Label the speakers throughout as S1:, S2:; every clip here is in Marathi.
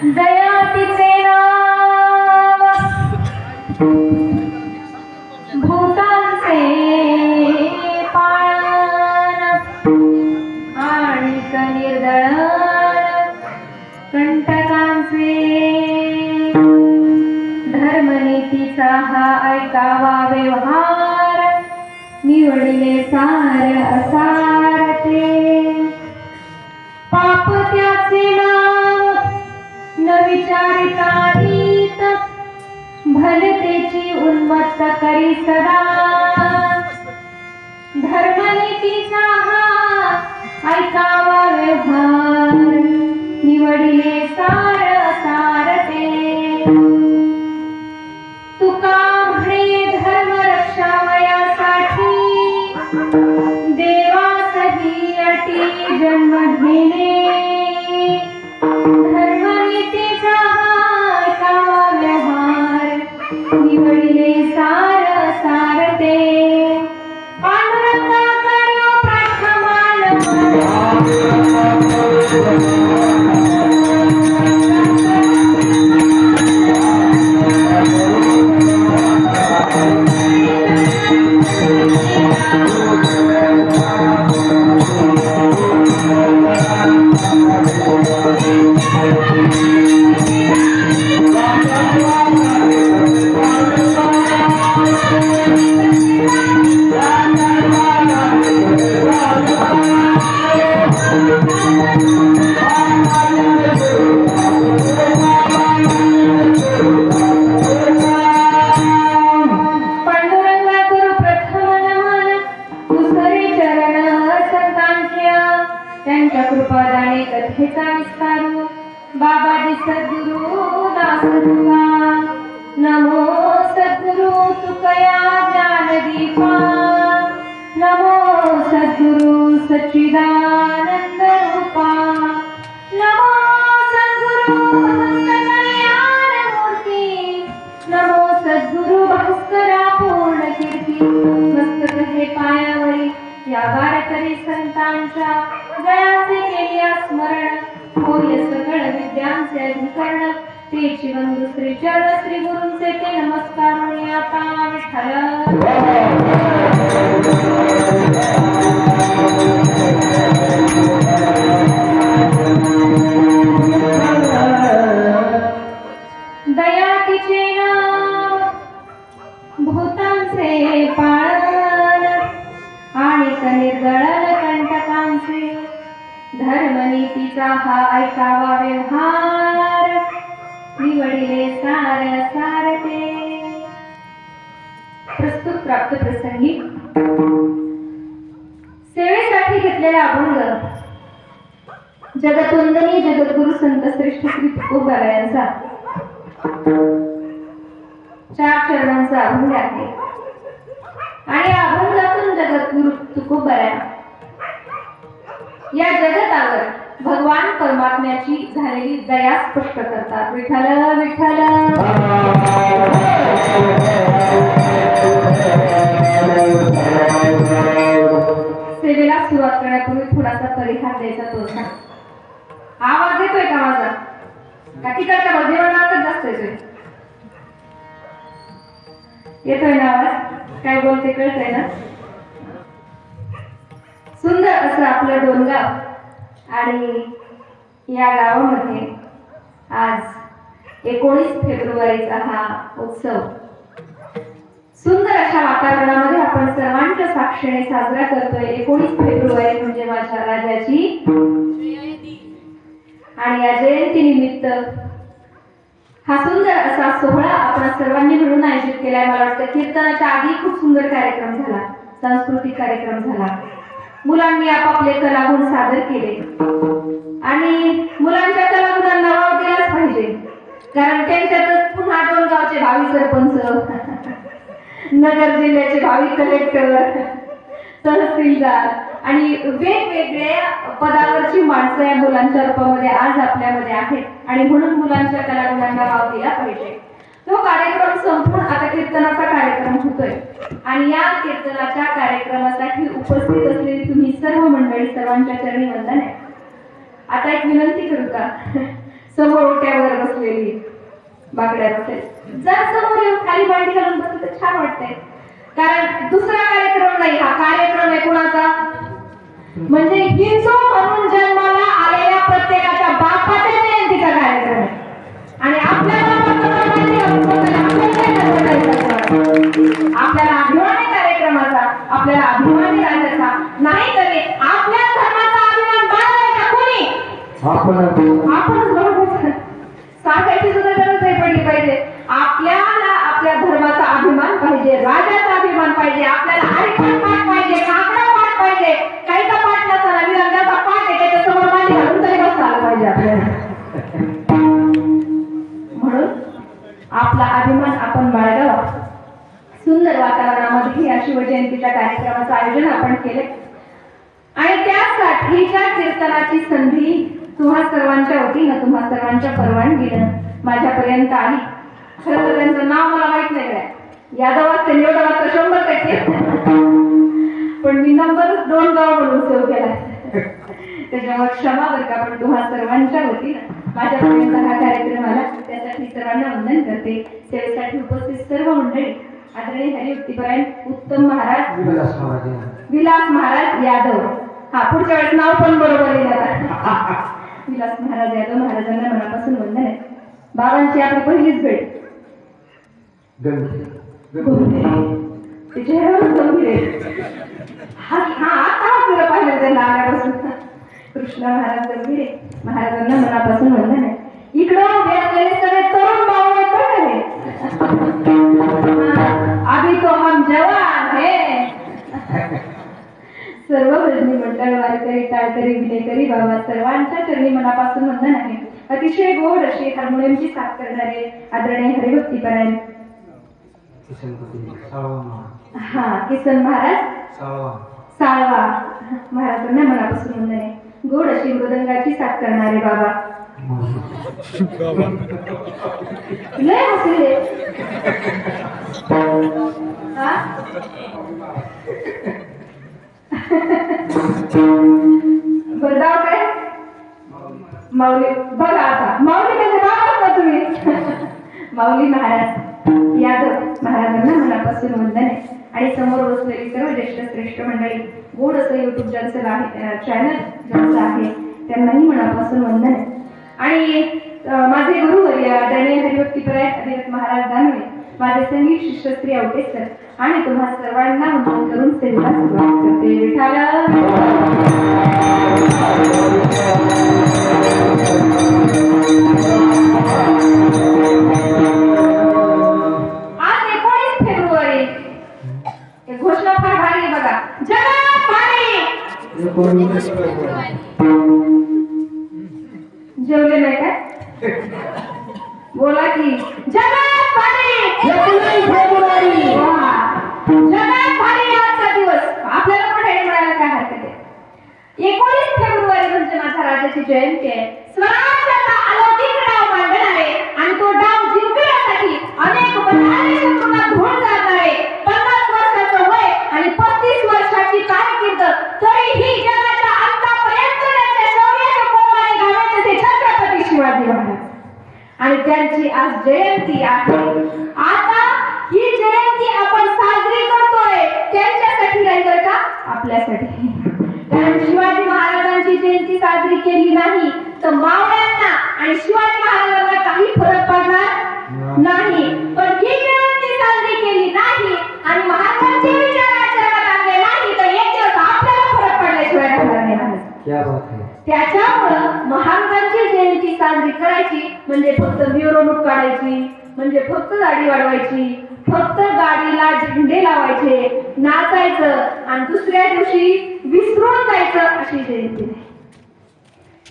S1: दयातीचे नाव भूतांचे पाळण आणि निर्दळण कंटकांचे धर्मनीतीचा हा ऐकावा व्यवहार निवडिले सार असार ते पाप त्याचे नाव न विचारिता नीत भलतेची उन्मत्त करी सदा धर्मनीतीचा हा ऐकावा व्यवहार निवडिले सार सारते तुका म्हणे धर्म रक्षावयासाठी देवासही अटी जन्म घेणे धर्मनीतीचा हा ऐकावा व्यवहार निवडिले सार सारते पांडुरंगा करो प्रथमान त्यांच्या कृपादाने कथेचा विस्तारू बाबाजी सद्गुरु दास तुका नमो सद्गुरु तुकया ज्ञानदीपा नमो सद्गुरु सच्चिदानंद रूपा नमो सद्गुरु कल्याण मूर्ती नमो सद्गुरु भास्करा पूर्ण कीर्ती मस्तक हे पायावरी या वारकरी संतांच्या जयाचे केले स्मरण होय सकळ विद्यांचे अधिकरण तेची बंधू श्री चरण श्री गुरूंचे ते नमस्कार आणि आता विठ्ठल दयातीचे नाव भूतांचे पाळण आणि निर्दळण कंटकांचे धर्मनीतीचा हा ऐकावा व्यवहार निवडिले सार सारते प्रस्तुत प्राप्त प्रसंगी सेवेसाठी घेतलेला अभंग जगतवंदनीय जगद्गुरु संत श्रेष्ठ श्री तुकोबा यांचा 4 चरणांचा अभंग आहे आणि अभंगातून जगद्गुरु तुकोबा या जगतावर भगवान परमात्म्याची झालेली दया स्पष्ट करतात विठ्ठल विठ्ठल सेवेला सुरुवात करण्यापूर्वी थोडासा परिहार द्यायचा तोच आवाज येतोय का माझा तिकडच्या मध्यवर्णातच जास्त येतोय ना आवाज काय बोलते कळतंय ना सुंदर असं आपलं डोंगाव आणि या गावामध्ये आज 19 फेब्रुवारीचा हा उत्सव सुंदर अशा वातावरणामध्ये आपण सर्वांच्या साक्षीने साजरा करतोय 19 फेब्रुवारी म्हणजे माझ्या राजाची आणि या जयंतीनिमित्त हा सुंदर असा सोहळा आपण सर्वांनी मिळून आयोजित केलाय मला वाटतं कीर्तनाच्या आधी खूप सुंदर कार्यक्रम झाला सांस्कृतिक कार्यक्रम झाला मुलांनी आपापले कलागुण सादर केले आणि मुलांच्या कलागुणांना वाव दिलाच पाहिजे कारण त्यांच्यातच पुन्हा डोंगावचे भावी सरपंच नगर जिल्ह्याचे भावी कलेक्टर तहसीलदार आणि वेगवेगळ्या पदावरची माणसं या मुलांच्या रूपामध्ये आज आपल्यामध्ये आहेत आणि म्हणून मुलांच्या कलागुणांना वाव दिला पाहिजे तो कार्यक्रम संपून आता कीर्तनाचा कार्यक्रम होतोय आणि या कीर्तनाच्या कार्यक्रमासाठी उपस्थित असलेली तुम्ही सर्व मंडळी सर्वांच्या चरणी वंदन आहे आता एक विनंती करू का समोर ओट्यावर बसलेली बाकड्या रोट्यात. जर समोर येऊन खाली मांडी घालून बसलं तर छान वाटतंय. कारण दुसरा कार्यक्रम नाही, हा कार्यक्रम आहे कुणाचा? म्हणजे हिंदू म्हणून जन्माला आलेल्या प्रत्येकाच्या बापाच्या जयंतीचा कार्यक्रम आहे. आणि आपल्याला अभिमानी कार्यक्रमाचा, आपल्याला अभिमानी राज्याचा नाही तरी आपल्या धर्माचा अभिमान बाळगायचा कोणी? आपणच बरोबर. सांगायची सुद्धा गरज नाही पडली पाहिजे. आपल्याला आपल्या धर्माचा अभिमान पाहिजे, राजाचा अभिमान पाहिजे, आपल्याला हरिपाठ पाठ पाहिजे, काकडा पाठ पाहिजे. काहीचा पाठ नसताना विरांगाचा पाठ आहे त्याच्यासमोर मांडी घालून तरी बसता आलं पाहिजे आपल्याला. म्हणून आपला अभिमान आपण बाळगावा. सुंदर वातावरणामध्ये या शिवजयंतीच्या कार्यक्रमाचं आयोजन आपण केले आणि त्यासाठीच्या कीर्तनाची संधी तुम्हा सर्वांच्या वतीनं, तुम्हा सर्वांच्या परवानगीनं माझ्यापर्यंत आली. खरं तर त्यांचं नाव मला माहित नाही काय, यादवात ते निवडावा 100%, पण मी नंबरच 2 गाव म्हणून सेव्ह केला. त्याच्यामुळे क्षमा बरं का. पण तुम्हा सर्वांच्या वतीनं माझ्यापर्यंत हा कार्यक्रम आला त्यासाठी सर्वांना वंदन करते. सेवेसाठी उपस्थित सर्व मंडळी, आदरणीय हरिभक्तीपरायण उत्तम महाराज, विलास महाराज यादव, हा पुढच्या वेळेस नाव पण बरोबर येईल आता. विलास महाराज यादव महाराजांना मनापासून वंदन आहे. बाबांची आपली पहिलीच भेट. चेहऱ्यावरच गंभीर आहे. हा आता तुला पाहिलं त्यांना आल्यापासून. कृष्ण महाराज गंभीर महाराजांना मनापासून वंदन आहे. इकडं उभे असलेले सगळे तरुण भाऊ आहे. अभी तो हम जवान है. सर्व भजनी मंडळ, वारकरी, टाळकरी, विनेकरी बाबा सर्वांच्या चरणी मनापासून वंदन आहे. अतिशय गोड अशी हार्मोनियमची साथ करणारे आदरणीय हरिभक्तीपरायण किसन महाराज साळवा महाराजांना मनापासून वंदन आहे. गोड अशी मृदंगाची साथ करणारे बाबा लय हसले. बरं काय माऊली बघा आता. माऊली म्हणजे बाबा का तुम्ही? माऊली महाराज यादव महाराजांना मनापासून वंदन आहे. आणि समोर बसलेली सर्व ज्येष्ठ श्रेष्ठ मंडळी, गोड असं युट्यूब ज्यांचं आहे, चॅनल ज्यांचं आहे, त्यांनाही मनापासून वंदन आहे. आणि माझे गुरुवर्य आदरणीय हरिभक्तीपरायण अधिरथ महाराज दानवे, माझे संगीत शिष्य श्री अवटे सर आणि तुम्हा सर्वांना वंदन करून सेवेला सुरुवात करते. विठाल आज 19 फेब्रुवारी. घोषणा फार भारी आहे बघा. जगात भारी. जेवले नाही काय? बोला की जगात भारी. 19 फेब्रुवारी. जगात भारी आजचा दिवस. आपल्याला पण हे म्हणायला काय हरकत आहे? 19 फेब्रुवारी म्हणजे माझ्या राजाची जयंती आहे. स्वराज्याचा अलौकिक डाव मांडणारे आणि तो डाव जिंकण्यासाठी अनेक बंधारे शत्रूंना धुळून जाणारे, 50 वर्षाचं वय आणि 35 वर्षाची कारकीर्द, तरीही जगाच्या अंतापर्यंत त्यांच्या शौर्याच्या पोवाडे घालत असे छत्रपती शिवाजी महाराज. आणि त्यांची आज जयंती आहे. आता ही जयंती आपण साजरी करतोय त्यांच्यासाठी नाही तर का आपल्यासाठी. कारण शिवाजी महाराजांची जयंती साजरी केली नाही तर मावळ्यांना आणि शिवाजी महाराजांना काही फरक पडणार नाही. पण ही जयंती साजरी केली नाही आणि महाराजांचे विचार आचरणात आणले नाही तर एक दिवस आपल्याला फरक पडल्याशिवाय राहणार नाही. त्याच्यामुळं महाराजांची जयंती साजरी करायची म्हणजे फक्त मिरवणूक काढायची, म्हणजे फक्त दाढी वाढवायची, फक्त गाडीला झेंडे लावायचे, नाचायचं आणि दुसऱ्या दिवशी विसरून जायचं अशी जयंती नाही.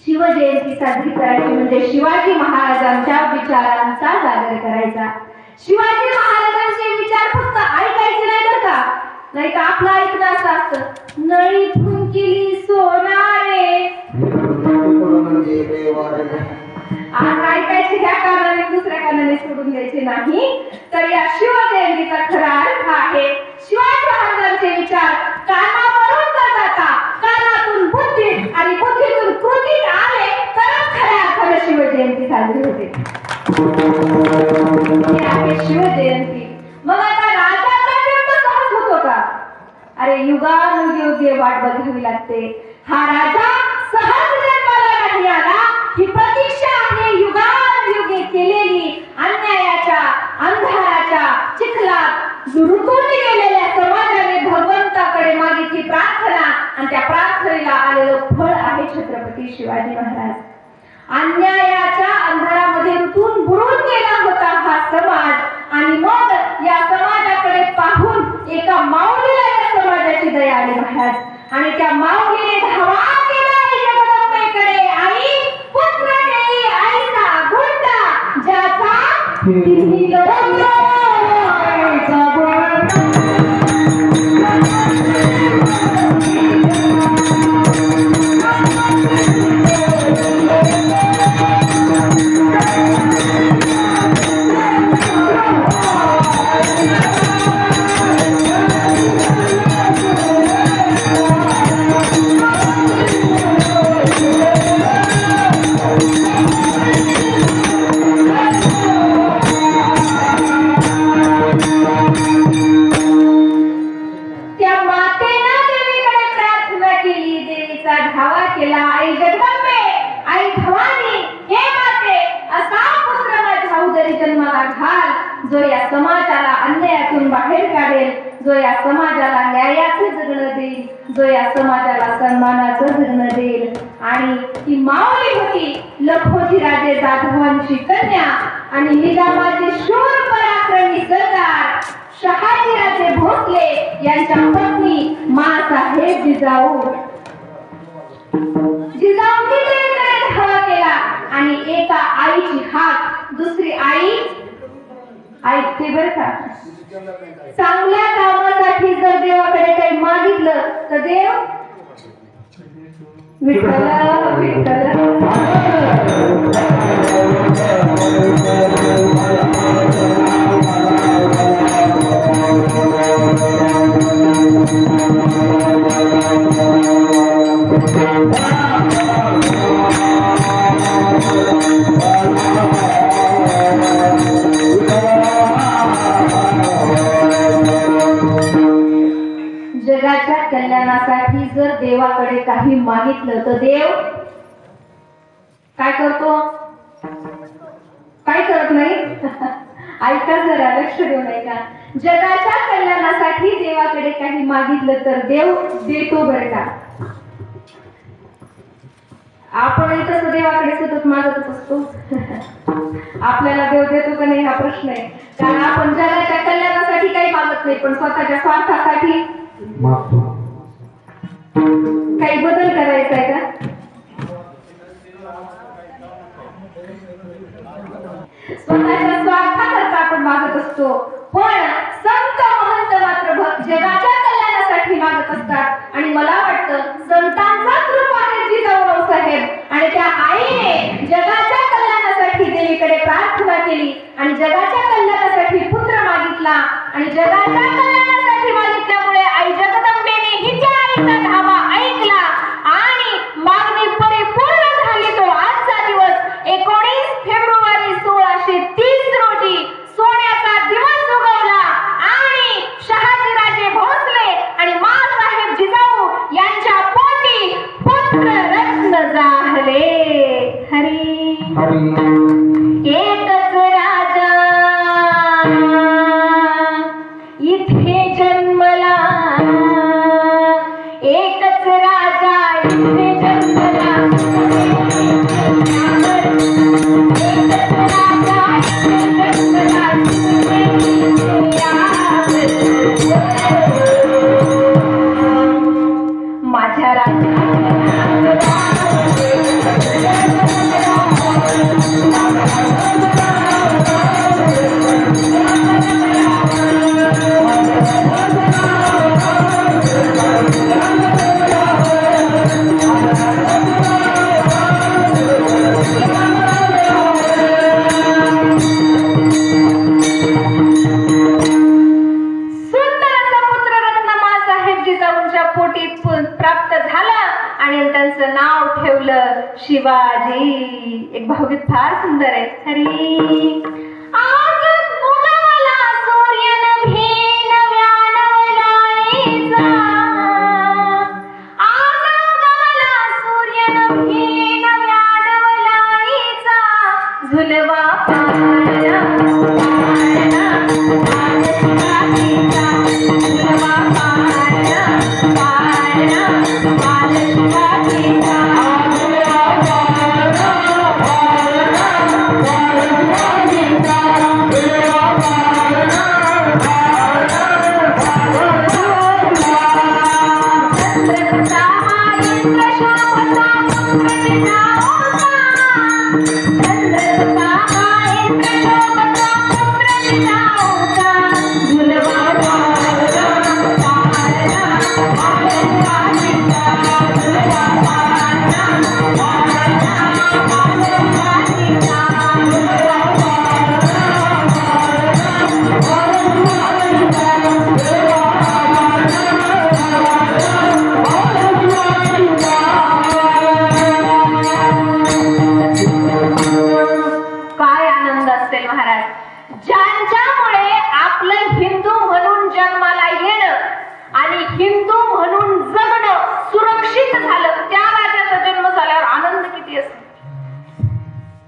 S1: शिवजयंती साजरी करायची म्हणजे शिवाजी महाराजांच्या विचारांचा जागर करायचा. शिवाजी महाराजांचे विचार फक्त ऐकायचे नाही बरं का. नाही तर आपलं ऐकणं असं असतं, नळी फुंकिली सोनारे. आज ऐकायचे ह्या कारणाने दुसऱ्या कारणाने सोडून द्यायचे नाही. तर या शिवजयंतीचा खरा अर्थ आहे शिवाजी महाराजांचे विचार कानावरून न जाता कानातून बुद्धीत आणि बुद्धीतून कृतीत आले तरच खऱ्या अर्थाने शिवजयंती साजरी होते. हे आहे शिवजयंती. मग आता राजाचा जन्म सहज होतो का? अरे युगानुयुगे वाट बघावी लागते. हा राजा सहज जन्माला नाही आला. ही प्रतीक्षा आहे युगानुयुगे केलेली, अन्यायाच्या अंधाराच्या चिखलात रुतून गेलेल्या समाजाने भगवंताकडे मागितली प्रार्थना, आणि त्या प्रार्थनेला आलेलं फळ आहे छत्रपती शिवाजी महाराज. अन्यायाच्या अंधारामध्ये रुतून बुडून गेला होता हा समाज, आणि मग या समाजाकडे पाहून एका माऊलीला या समाजाची दया आली महाराज. आणि त्या माऊलीने धावा केला जगदंबेकडे. आई पुत्र देई आईचा गुंडा, ज्याचा तिन्ही लोक जो या समाजाला अन्यायातून बाहेर काढेल, जो या समाजाला न्यायाचं जगणं देईल, जो या समाजाला सन्मानाचं जगणं देईल. आणि ती माऊली होती लखोजी राजे जाधवांची कन्या आणि निजामाचे शूर पराक्रमी सरदार शहाजी राजे भोसले यांच्या पत्नी माँसाहेब जिजाऊ. जिजाऊंनी देवीकडे धावा केला आणि एका आईची हाक दुसरी आई ऐकते बर का. चांगल्या कामासाठी जर देवाकडे काही मागितलं तर देव विठ्ठल विठ्ठल. जगाच्या कल्याणासाठी जर देवाकडे काही मागितलं तर देव काय करतो? काय करत नाही? ऐका जरा, लक्ष देऊ नये का. जगाच्या कल्याणासाठी देवाकडे काही मागितलं तर देव देतो बरं का. आपणही तसं देवाकडे सतत मागतच असतो. आपल्याला देव देतो का नाही हा प्रश्न आहे. कारण आपण जगाच्या कल्याणासाठी काही मागत नाही, पण स्वतःच्या स्वार्थासाठी काही बदल करायचा आहे का? स्वतःच्या स्वार्थाकरता आपण मागत असतो, पण संत महंत मात्र जगाच्या कल्याणासाठी मागत असतात. आणि मला वाटतं संतांचाच रूप आहे जिजाऊ साहेब. आणि त्या आईने जगाच्या कल्याणासाठी देवीकडे प्रार्थना केली आणि जगाच्या कल्याणासाठी पुत्र मागितला. आणि जगाच्या कल्याणासाठी मागितल्यामुळे आई जगदंबेने हिच्या आईचा धावा ऐकला आणि मागणी परिपूर्ण झाली. तो आजचा दिवस 19 फेब्रुवारी 1630 रोजी सोन्याचा दिवस उगवला आणि शहाजीराजे भोसले आणि माँसाहेब जिजाऊ यांच्या पोटी पुत्र रत्न जाहले. हरी एकच राजा इथे जन्मला, एकच राजा इथे जन्मला, माझ्या प्राप्त झाला आणि त्यांचं नाव ठेवलं शिवाजी. एक भावगीत फार सुंदर आहे. हरी आज उगवला सूर्य नभे नव्या नवलाईचा, आज उगवला सूर्य नभे नव्या नवलाईचा, झुलवा पाळणा पाळणा बाल शिवाजीचा, झुलवा पाळणा पाळणा बाल शिवाजीचा.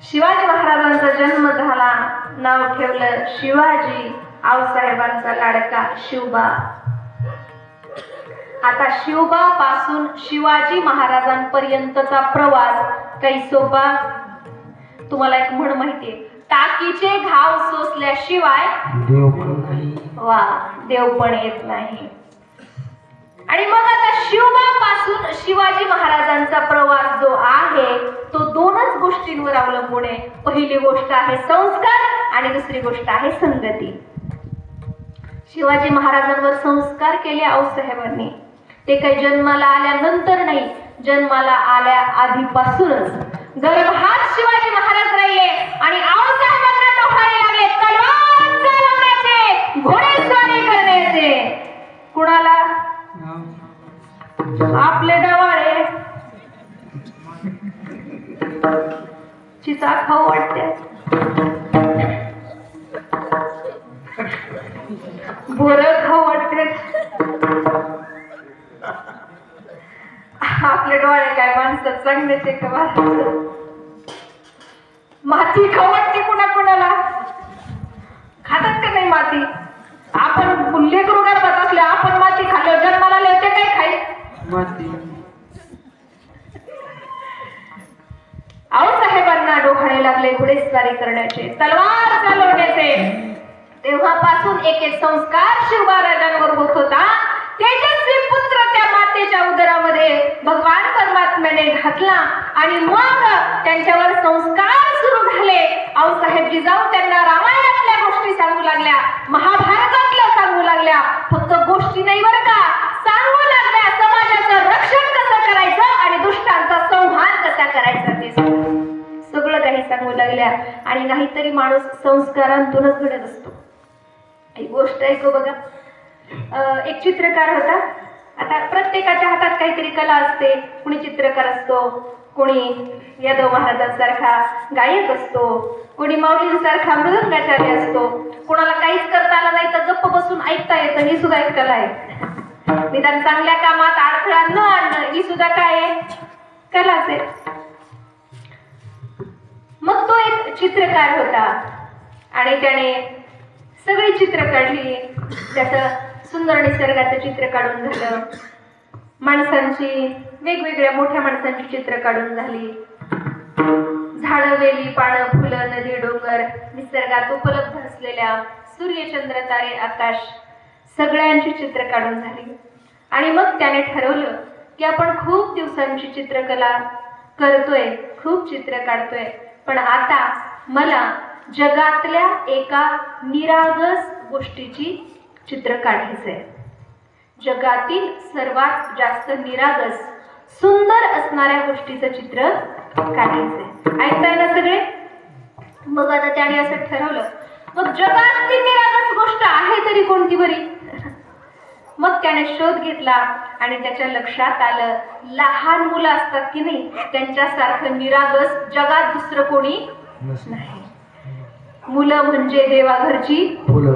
S1: शिवाजी महाराजांचा जन्म झाला, नाव ठेवलं शिवाजी, आऊसाहेबांचा लाडका शिवबा. आता शिवबा पासून शिवाजी महाराजांपर्यंतचा प्रवास काही सोपा? तुम्हाला एक म्हण माहितीये, टाकीचे घाव सोसल्याशिवाय देव पण नाही. वा, देव पण येत नाही. आणि मग आता शिवबा पासून शिवाजी महाराजांचा प्रवास जो आहे तो दोनच गोष्टींवर अवलंबून आहे. पहिली गोष्ट आहे संस्कार आणि दुसरी गोष्ट आहे संगती. शिवाजी महाराजांवर संस्कार केले आऊसाहेबांनी. ते काही जन्माला आल्यानंतर नाही, जन्माला आल्या आधीपासूनच गर्भात शिवाजी महाराज राहिले आणि आऊसाहेबांना डोहाळे लागले तलवार चालवण्याचे, घोडेस्वारी करण्याचे. कुणाला? आपले डवाळे. चिचा खाऊ वाटते, बोर खाऊ वाटते. आपले डोळे काय माणसात चांगल्याचे का? माती खाऊ वाटते कुणाला? खातात का नाही माती? आपण लेकरू गर्भात असल्या आपण माती खाल्लं, जन्माला लेते काय खाई? माती. आऊसाहेबांना डोहाळे लागले घोडेस्वारी करण्याचे, तलवार चालवण्याचे. तेव्हापासून एक एक संस्कार शिवबा राजांवर होत होता. तेजस्वी पुत्र त्या मातेच्या उदरामध्ये भगवान परमात्म्याने घातला आणि मग त्यांच्यावर संस्कार सुरू झाले. आऊसाहेब जिजाऊ त्यांना रामायणातल्या गोष्टी सांगू लागल्या, महाभारतातल्या सांगू लागल्या. फक्त गोष्टी नाही बरं का, सांगू लागल्या समाजाचं रक्षण कसं करायचं आणि दुष्टांचा संहार कसा करायचा ते सगळं काही सांगू लागल्या. आणि नाहीतरी माणूस संस्कारांतूनच घडत असतो. एक गोष्ट ऐकू बघा. एक चित्रकार होता. आता प्रत्येकाच्या हातात काहीतरी कला असते. कुणी चित्रकार असतो, कोणी यादव महाराजांसारखा गायक असतो, कोणी माऊलींसारखा मृदंगाचार्य असतो. कोणाला काहीच करता आलं नाही तर गप्प बसून ऐकता येतं, ही सुद्धा एक कला आहे. निदान चांगल्या कामात अडथळा न आणणं ही सुद्धा काय आहे? कलाच आहे. मग तो एक चित्रकार होता आणि त्याने सगळी चित्र काढली. त्याचं सुंदर निसर्गाचं चित्र काढून झालं, माणसांची वेगवेगळ्या मोठ्या माणसांची चित्र काढून झाली, झाडं वेली पानं फुलं नदी डोंगर निसर्गात उपलब्ध असलेल्या सूर्यचंद्र तारे आकाश सगळ्यांची चित्र काढून झाली. आणि मग त्याने ठरवलं की आपण खूप दिवसांची चित्रकला करतोय, खूप चित्र काढतोय, पण आता मला जगातल्या एका निरागस गोष्टीची चित्र काढायचंय. जगातील सर्वात जास्त निरागस सुंदर असणाऱ्या गोष्टीचं चित्र काढायचंय. ऐकताय ना सगळे? मग आता त्याने असं ठरवलं, मग जगातली निरागस गोष्ट आहे तरी कोणती बरी? मग त्याने शोध घेतला आणि त्याच्या लक्षात आलं, लहान मुलं असतात की नाही, त्यांच्यासारखं निरागस जगात दुसरं कोणी नाही. मुलं म्हणजे देवाघरची फुलं.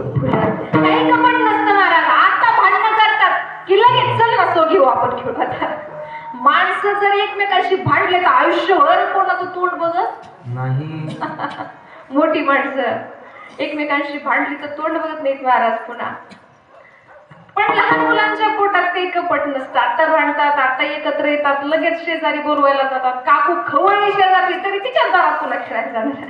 S1: काही कपट नसतं महाराज. आता भांडणं करतात की लगेच चल ना सो घेऊ आपण खेळू. आता माणसं जर एकमेकांशी भांडले तर आयुष्यभर कोणाचं तोंड बघत नाही. मोठी माणसं एकमेकांशी भांडली तर तोंड बघत नाहीत महाराज पुन्हा. पण लहान मुलांच्या पोटात काही कपट नसतं. आता भांडतात, आता एकत्र येतात, लगेच शेजारी बोलवायला जातात. काकू खवळली शेजारी तरी तिच्या दारात तुला खेळायला जाणार,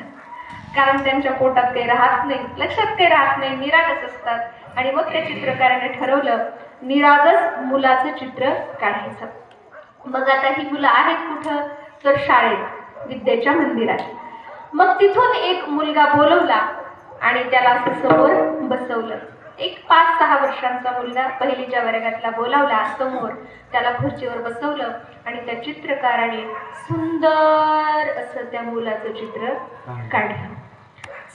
S1: कारण त्यांच्या पोटात काही राहत नाही, लक्षात काही राहत नाही, निरागस असतात. आणि मग त्या चित्रकाराने ठरवलं निरागस मुलाचं चित्र काढायचं. मग आता ही मुलं आहेत कुठं, तर शाळेत, विद्येच्या मंदिरात. मग तिथून एक मुलगा बोलवला आणि त्याला असं समोर बसवलं. एक 5-6 वर्षांचा मुलगा पहिलीच्या वर्गातला बोलावला समोर, त्याला खुर्चीवर बसवलं आणि त्या चित्रकाराने सुंदर असं त्या मुलाचं चित्र काढलं.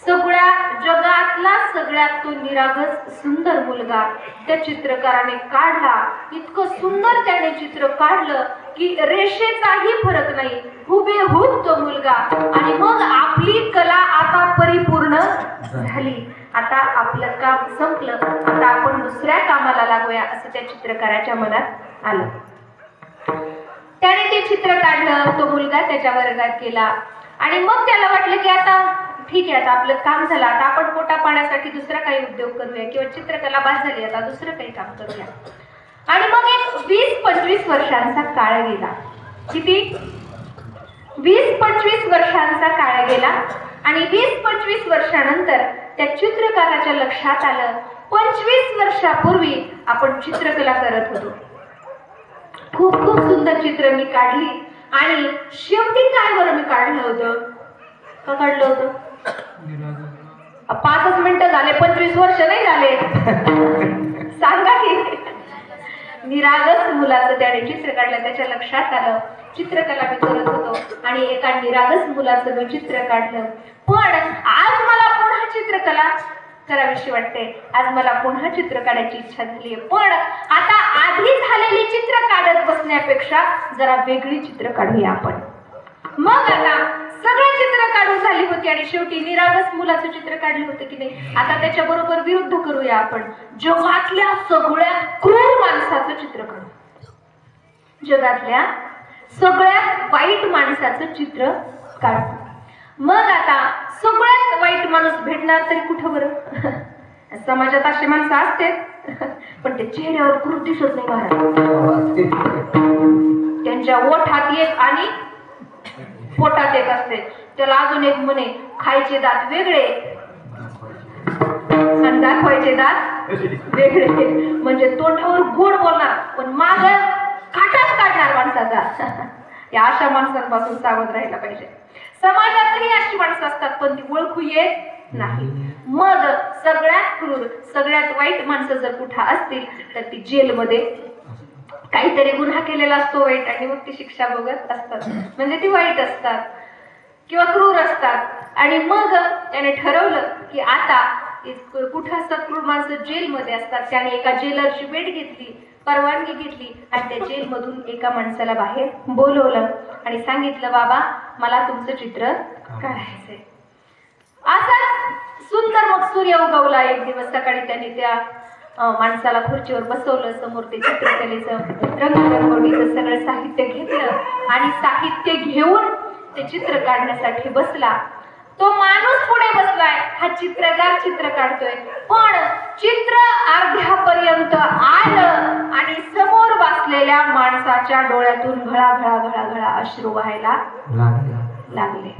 S1: सगळ्या जगातला सगळ्यात तो निरागस सुंदर मुलगा त्या चित्रकाराने काढला. इतकं सुंदर त्याने चित्र काढलं की रेषेचाही फरक नाही, हुबेहूब तो मुलगा. आणि मग आपली कला आता परिपूर्ण झाली. आता आपलं काम संपलं, आता आपण दुसऱ्या कामाला लागूया असं त्या चित्रकाराच्या मनात आलं. त्याने ते चित्र काढलं, तो मुलगा त्याच्या वर्गात गेला आणि मग त्याला वाटलं की आता ठीक आहे, आता आपलं काम झालं, आता आपण पोटा पाण्यासाठी दुसरा काही उद्योग करूया किंवा चित्रकला बाद झाली, आता दुसरं काही काम करूया. आणि मग एक 20-25 वर्षांचा काळ गेला. किती? 20-25 वर्षांचा काळ गेला. आणि 20-25 वर्षानंतर त्या चित्रकाराच्या लक्षात आलं 25 वर्षापूर्वी आपण चित्रकला करत होतो. खूप खूप सुंदर चित्र मी काढली आणि शेवटी काय बरं मी काढलं होतं, का काढलं होतं? 5 मिनिटं झाले, 25 वर्ष नाही झाले. सांगा की. निरागस मुलाचं त्याने चित्र काढलं. त्याच्या लक्षात आलं चित्रकला मी करत होतो आणि एका निरागस मुलाचं मी चित्र काढलं. पण आज मला पुन्हा चित्रकला करावीशी वाटते, आज मला पुन्हा चित्र काढायची इच्छा झाली. पण आता आधी झालेली चित्र काढत बसण्यापेक्षा जरा वेगळी चित्र काढूया आपण. मग आता सगळं चित्र काढून झाली होती आणि शेवटी निरागस मुलाचं चित्र काढलं होतं की नाही, आता त्याच्या बरोबर विरुद्ध करूया आपण. जगातल्या सगळ्यात क्रूर माणसाचं चित्र काढू. जगातल्या सगळ्यात वाईट माणसाचं चित्र काढू. मग आता सगळ्यात वाईट माणूस भेटणार तरी कुठं बरं? समाजात असे माणसं असते पण ते चेहऱ्यावर क्रूर दिसत नाही महाराज. त्यांच्या ओठात एक आणि पोटात एक असते. त्याला अजून एक म्हणे, खायचे दात वेगळे आणि दाखवायचे दात वेगळे. म्हणजे तोंडावर गोड बोलणार पण माग काटाच काढणार माणसाचा. या अशा माणसांपासून सावध राहायला पाहिजे. समाजातही अशी माणसं असतात पण ती ओळखू येत नाही. मग सगळ्यात क्रूर सगळ्यात वाईट माणसं जर कुठं असतील तर ती जेलमध्ये काहीतरी गुन्हा केलेला असतो वाईट आणि मग ती शिक्षा भोगत असतात. म्हणजे ती वाईट असतात किंवा क्रूर असतात. आणि मग त्याने ठरवलं की आता कुठं असतात क्रूर माणसं, जेलमध्ये असतात. त्याने एका जेलरची भेट घेतली, परवानगी घेतली आणि त्या जेलमधून एका माणसाला बाहेर बोलवलं आणि सांगितलं, बाबा मला तुमचं चित्र काढायचंय. असाच सुंदर मग सूर्य उगवला एक दिवस सकाळी. त्याने त्या माणसाला खुर्चीवर बसवलं, समोर ते चित्रकलेचं रंगरंगोटीचं सगळं साहित्य घेतलं आणि साहित्य घेऊन ते चित्र काढण्यासाठी बसला. तो माणूस पुढे बसलाय, हा चित्रकार चित्र काढतोय, पण चित्र अर्ध्यापर्यंत आलं आणि समोर बसलेल्या माणसाच्या डोळ्यातून घळा घळा घळा अश्रू व्हायला लागले.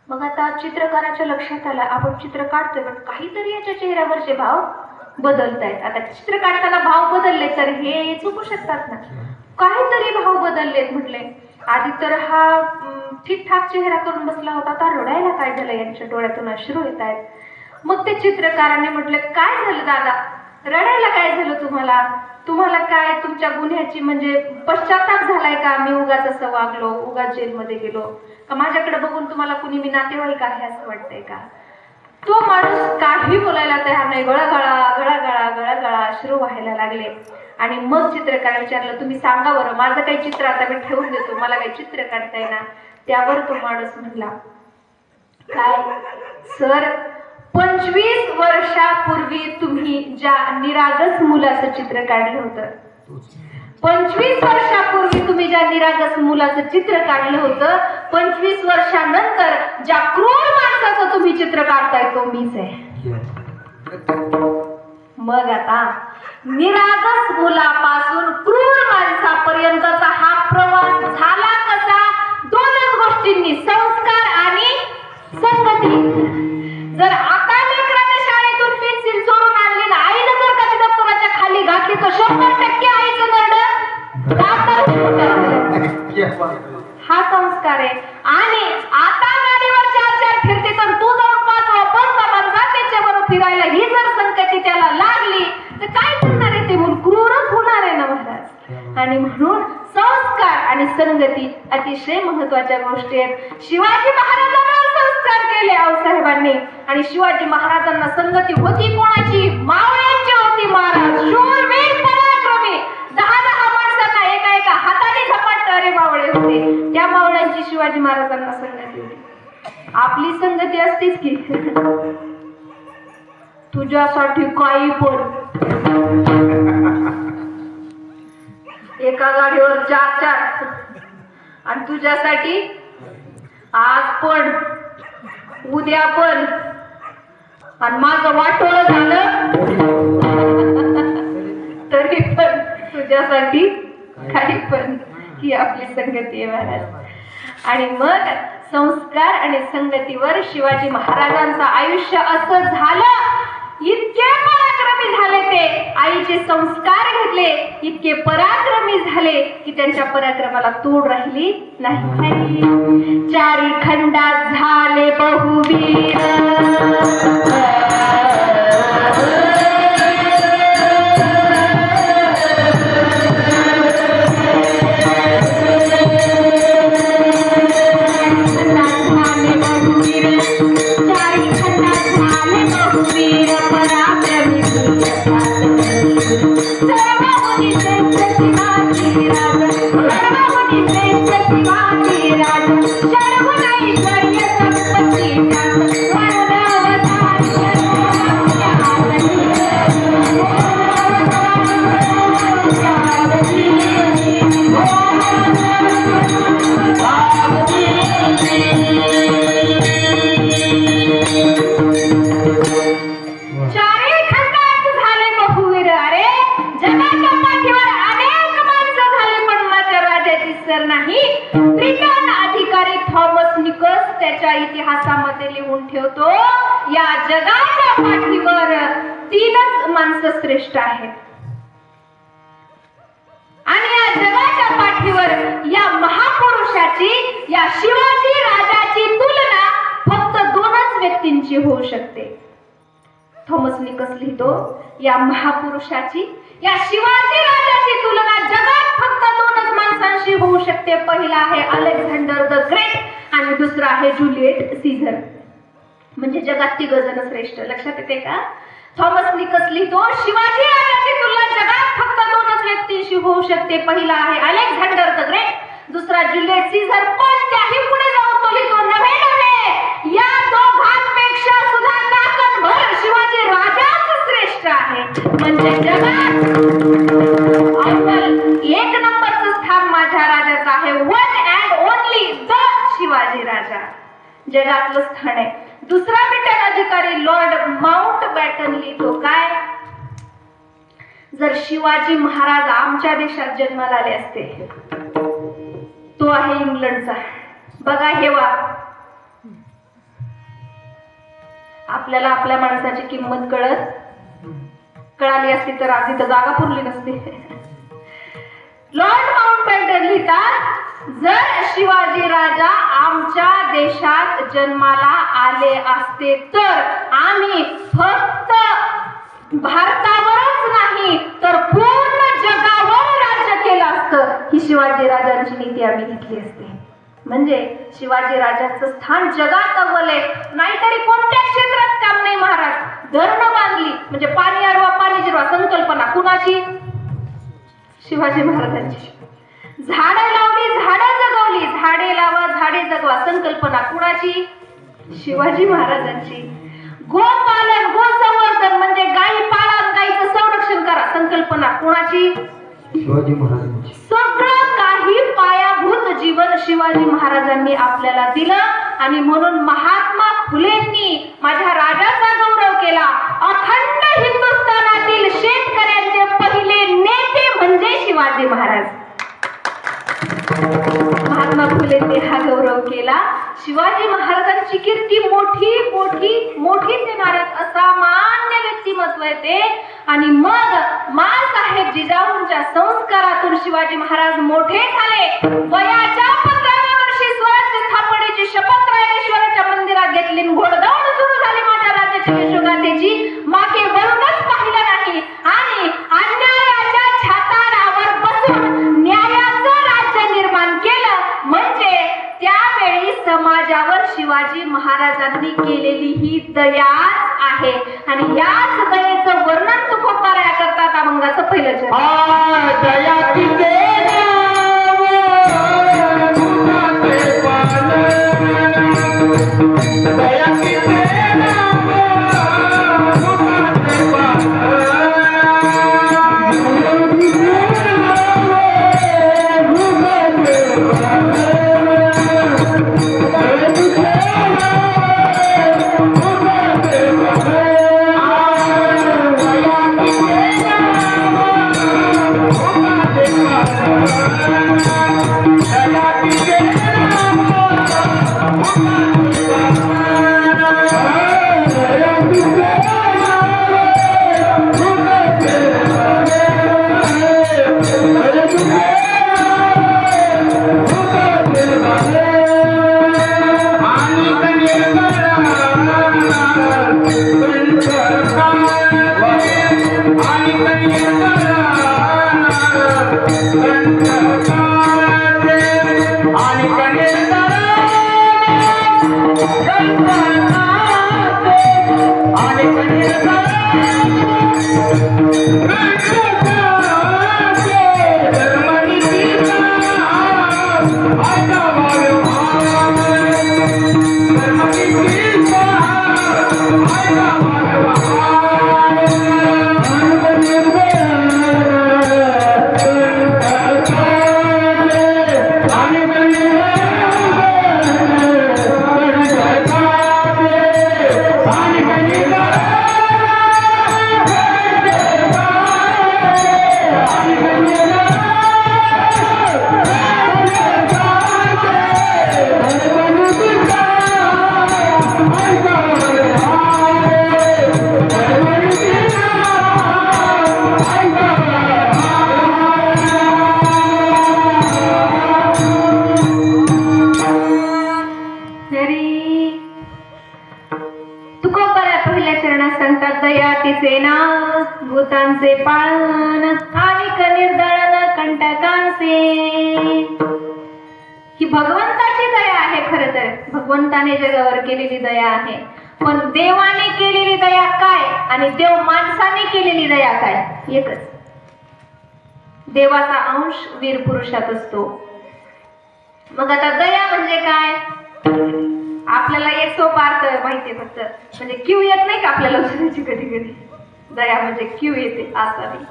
S1: मग आता चित्रकाराच्या लक्षात आलं आपण चित्र काढतोय पण काहीतरी याच्या चेहऱ्यावरचे भाव बदलतायत. आता चित्र काढताना भाव बदलले तर हे चुकू शकतात ना, काहीतरी भाव बदललेत म्हटले. आधी तर हा ठीकठाक चेहरा करून बसला होता, आता रडायला काय झालं, यांच्या डोळ्यातून अश्रू येत आहेत. मग ते चित्रकाराने म्हटलं, काय झालं दादा, रडायला काय झालं तुम्हाला? तुम्हाला काय तुमच्या गुन्ह्याची म्हणजे पश्चाताप झालाय का? मी उगाच असं वागलो, उगाच जेलमध्ये गेलो का? माझ्याकडे बघून तुम्हाला कुणी मी नातेवाईक आहे असं वाटतंय का? तो माणूस काही बोलायला तयार नाही. गळागळा गळागळा गळागळा अश्रू व्हायला लागले. आणि मग चित्रकार विचारलं, तुम्ही सांगा बरं, माझं काही चित्र आता मी ठेवून देतो, मला काही चित्र काढता येणार. त्यावर तो माणूस म्हणला, काय सर, 25 वर्षापूर्वी तुम्ही ज्या निरागस मुलाचं चित्र काढलं होतं, 25 वर्षापूर्वी तुम्ही ज्या निरागस मुलाचं चित्र काढलं होतं, 25 वर्षानंतर ज्या क्रूर माणसाचं तुम्ही चित्र काढताय तो मीच आहे. मग आता निरागस मुलापासून क्रूर माणसापर्यंतचा हा प्रवास झाला कसा? दोनच गोष्टींनी, संस्कार आणि संगती. जर आता लेकराने शाळेतून पेन्सिल चोरून आणली ना, आईनं जर कधी दप्तराच्या खाली घातली तर 100% आईचं नरडं हा संस्कार आहे. आणि आता गाडीवर 4-4 फिरते तर तू जाऊन 5 वापस त्याच्याबरोबर फिरायला, ही जर संगती त्याला लागली तर काय करणार आहे? ते मूल क्रूरच होणार आहे ना महाराज. आणि म्हणून संस्कार आणि संगती अतिशय महत्वाच्या गोष्टी आहेत. शिवाजी महाराजांना संस्कार केले आऊसाहेबांनी, आणि शिवाजी महाराजांना संगती होती कोणाची? मावळ्यांची होती महाराज. शूरवीर पराक्रमी, 10-10 माणसांना एका हाताने झपाटणारे मावळे होते. त्या मावळ्यांची शिवाजी महाराजांना संगती होती. आपली संगती असतीच की, तुझ्यासाठी काही पण, एका गाडीवर 4-4, आणि तुझ्यासाठी आज पण, उद्या पण, आणि माझं वाटोळं झालं तरी पण तुझ्यासाठी काही पण. ही आपली संगती आहे महाराज. आणि मग संस्कार आणि संगतीवर शिवाजी महाराजांचं आयुष्य असं झालं. इतके पराक्रमी झाले ते, आईचे संस्कार घेतले, इतके पराक्रमी झाले की त्यांच्या पराक्रमाला तोड राहिली नाही. 4 खंडात झाले बहुवीर, त्याच्या इतिहासामध्ये लिहून ठेवतो, या जगाच्या पाठीवर 3च माणसं श्रेष्ठ आहेत. आणि या जगाच्या पाठीवर या महापुरुषाची, या शिवाजी राजाची तुलना फक्त 2च व्यक्तींची होऊ शकते. थॉमस निकस लिहितो, या महापुरुषाची, या शिवाजी राजाची तुलना जगात फक्त 2च माणसांशी होऊ शकते. पहिला आहे अलेक्झांडर द ग्रेट आणि दुसरा आहे जुलियट सीझर. म्हणजे जगात 3 जण श्रेष्ठ. लक्षात येते का? थॉमस निकस लिहितो, शिवाजी राजाची तुलना जगात फक्त 2च व्यक्तींशी होऊ शकते. पहिला आहे अलेक्झांडर द ग्रेट, दुसरा जुलियट सीझर. पण त्याही पुढे जाऊन तो लिहितो, नव्हे या दोघांपेक्षा सुद्धा ताकदभर शिवाजी राजाच श्रेष्ठ आहे. म्हणजे जगात अव्वल 1 नंबरचं स्थान माझ्या राजाचं आहे. 1 and only द शिवाजी राजा जगातलं स्थान आहे. दुसरा ब्रिटन अधिकारी लॉर्ड माउंटबॅटन लिहितो, काय? जर शिवाजी महाराज आमच्या देशात जन्माला आले असते, तो आहे इंग्लंडचा, बघा हे वा, आपल्याला आपल्या माणसाची किंमत कळाली असती तर आज इथं जागा पुरली नसती. लॉर्ड माउंटबॅटन लिहितात, जर शिवाजी राजा आमच्या देशात जन्माला आले असते तर आम्ही फक्त भारतावरच नाही तर पूर्ण जगावर राज्य केलं असतं. ही शिवाजी राजांची नीती आम्ही घेतली असते. म्हणजे शिवाजी राजाचं स्थान जगात अव्वल आहे. नाहीतरी कोणत्या क्षेत्रात काम कोणाची? शिवाजी महाराजांची. झाडे लावली झाडे जगवली, झाडे लावा झाडे जगवा संकल्पना कोणाची? शिवाजी महाराजांची. गोपालन गोसंवर्धन म्हणजे गायी पाळा, गायीचं संरक्षण करा संकल्पना कोणाची?
S2: शिवाजी महाराजांची.
S1: सगळं काही पायाभूत जीवन शिवाजी महाराजांनी आपल्याला दिलं आणि म्हणून महात्मा फुलेंनी माझ्या राजाचा गौरव केला. अखंड हिंदुस्थानातील शेतकऱ्यांचे पहिले नेते म्हणजे शिवाजी महाराज. महात्मा फुलेंनी हा गौरव केला. शिवाजी महाराजांची कीर्ती मोठी मोठी मोठी देणाऱ्यात असामान्य व्यक्तिमत्व आहे ते. आणि मग माँसाहेब जिजाऊंच्या संस्कारातून शिवाजी महाराज मोठे झाले. वयाच्या 15व्या वर्षी स्वराज्य स्थापनेची शपथ रायरेश्वराच्या मंदिरात घेतली. घोडदौड सुरू झाली माझ्या राज्याच्या यशोगाथेची. मागे वळूनच पाहिलं नाही आणि अन्यायाच्या छाताडावर बसून न्यायाचं राज्य निर्माण केलं. म्हणजे त्यावेळी समाजावर शिवाजी महाराजांनी केलेली ही दयाच आहे. आणि याच दयेचं वर्णन तुकोबाराया करतात अभंगाचं पहिलं चरण.
S2: दया किती
S1: भूतांचे पालन आणि निर्दळन कंटकांचे. ही भगवंताची दया आहे. खरं तर भगवंताने जगावर केलेली दया आहे. पण देवाने केलेली दया काय आणि देव माणसाने केलेली दया काय? एकच. देवाचा अंश वीर पुरुषात असतो. मग आता दया म्हणजे काय? आपल्याला एक सोपा अर्थ माहिती आहे. फक्त म्हणजे क्यू येत नाही का आपल्याला उचलायची कधी कधी. दया म्हणजे क्यू येते असावी.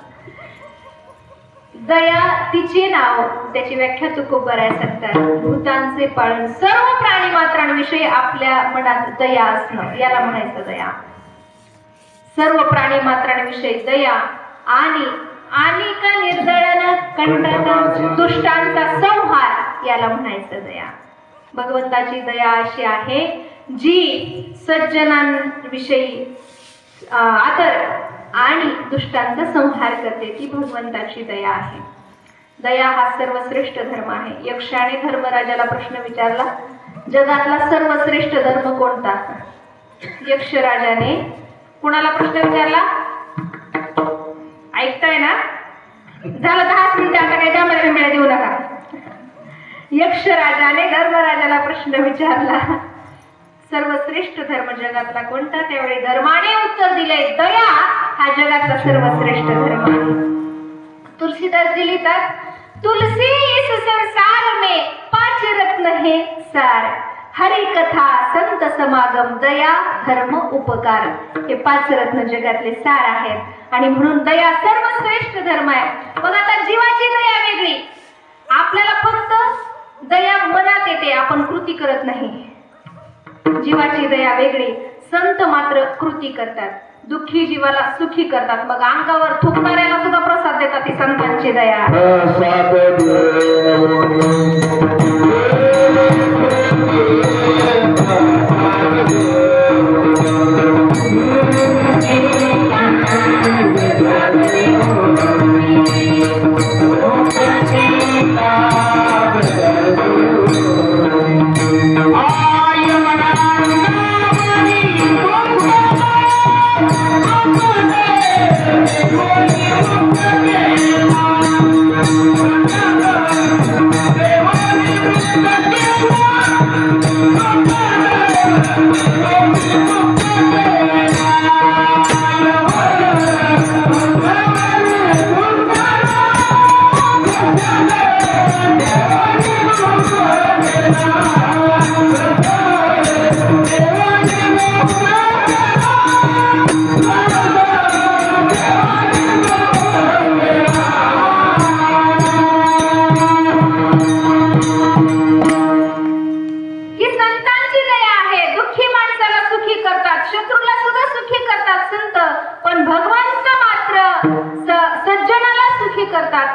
S1: दया तिचे नाव, त्याची व्याख्या तुकोबाराया सांगतात. भूतांचे पालन, सर्व प्राणी मात्रांविषयी आपल्या मनात दया असणं याला म्हणायचं दया. सर्व प्राणी मात्रांविषयी दया आणि अनेक निर्दळन कंटक दुष्टांचा संहार याला म्हणायचं दया. भगवंताची दया अशी आहे जी सज्जनांविषयी आदर आणि दुष्टांचा संहार करते. ती भगवंताची दया आहे. दया हा सर्वश्रेष्ठ धर्म आहे. यक्षाने धर्मराजाला प्रश्न विचारला, जगातला सर्वश्रेष्ठ धर्म कोणता? यक्षराजाने कुणाला प्रश्न विचारला? ऐकताय ना? झालं 10 मिनिटं, आता काही त्यामध्ये मिळा देऊ नका. यक्षराजाने धर्मराजाला प्रश्न विचारला, सर्वश्रेष्ठ धर्म जगातला कोणता? त्यावेळी धर्माने उत्तर दिले, दया हा जगातला सर्वश्रेष्ठ धर्म आहे. तुलसीदास जी लिहितात, तुलसी इस संसार में पांच रत्न है सार, हरि कथा संत समागम दया धर्म उपकार. हे 5 रत्न जगातले सार आहेत आणि म्हणून दया सर्वश्रेष्ठ धर्म आहे. मग आता जीवाची दया वेगळी, आपल्याला फक्त दया मनात येते, आपण कृती करत नाही. जीवाची दया वेगळी, संत मात्र कृती करतात, दुःखी जीवाला सुखी करतात. मग अंगावर थुकणाऱ्याला सुद्धा प्रसाद देतात ती संतांची दया.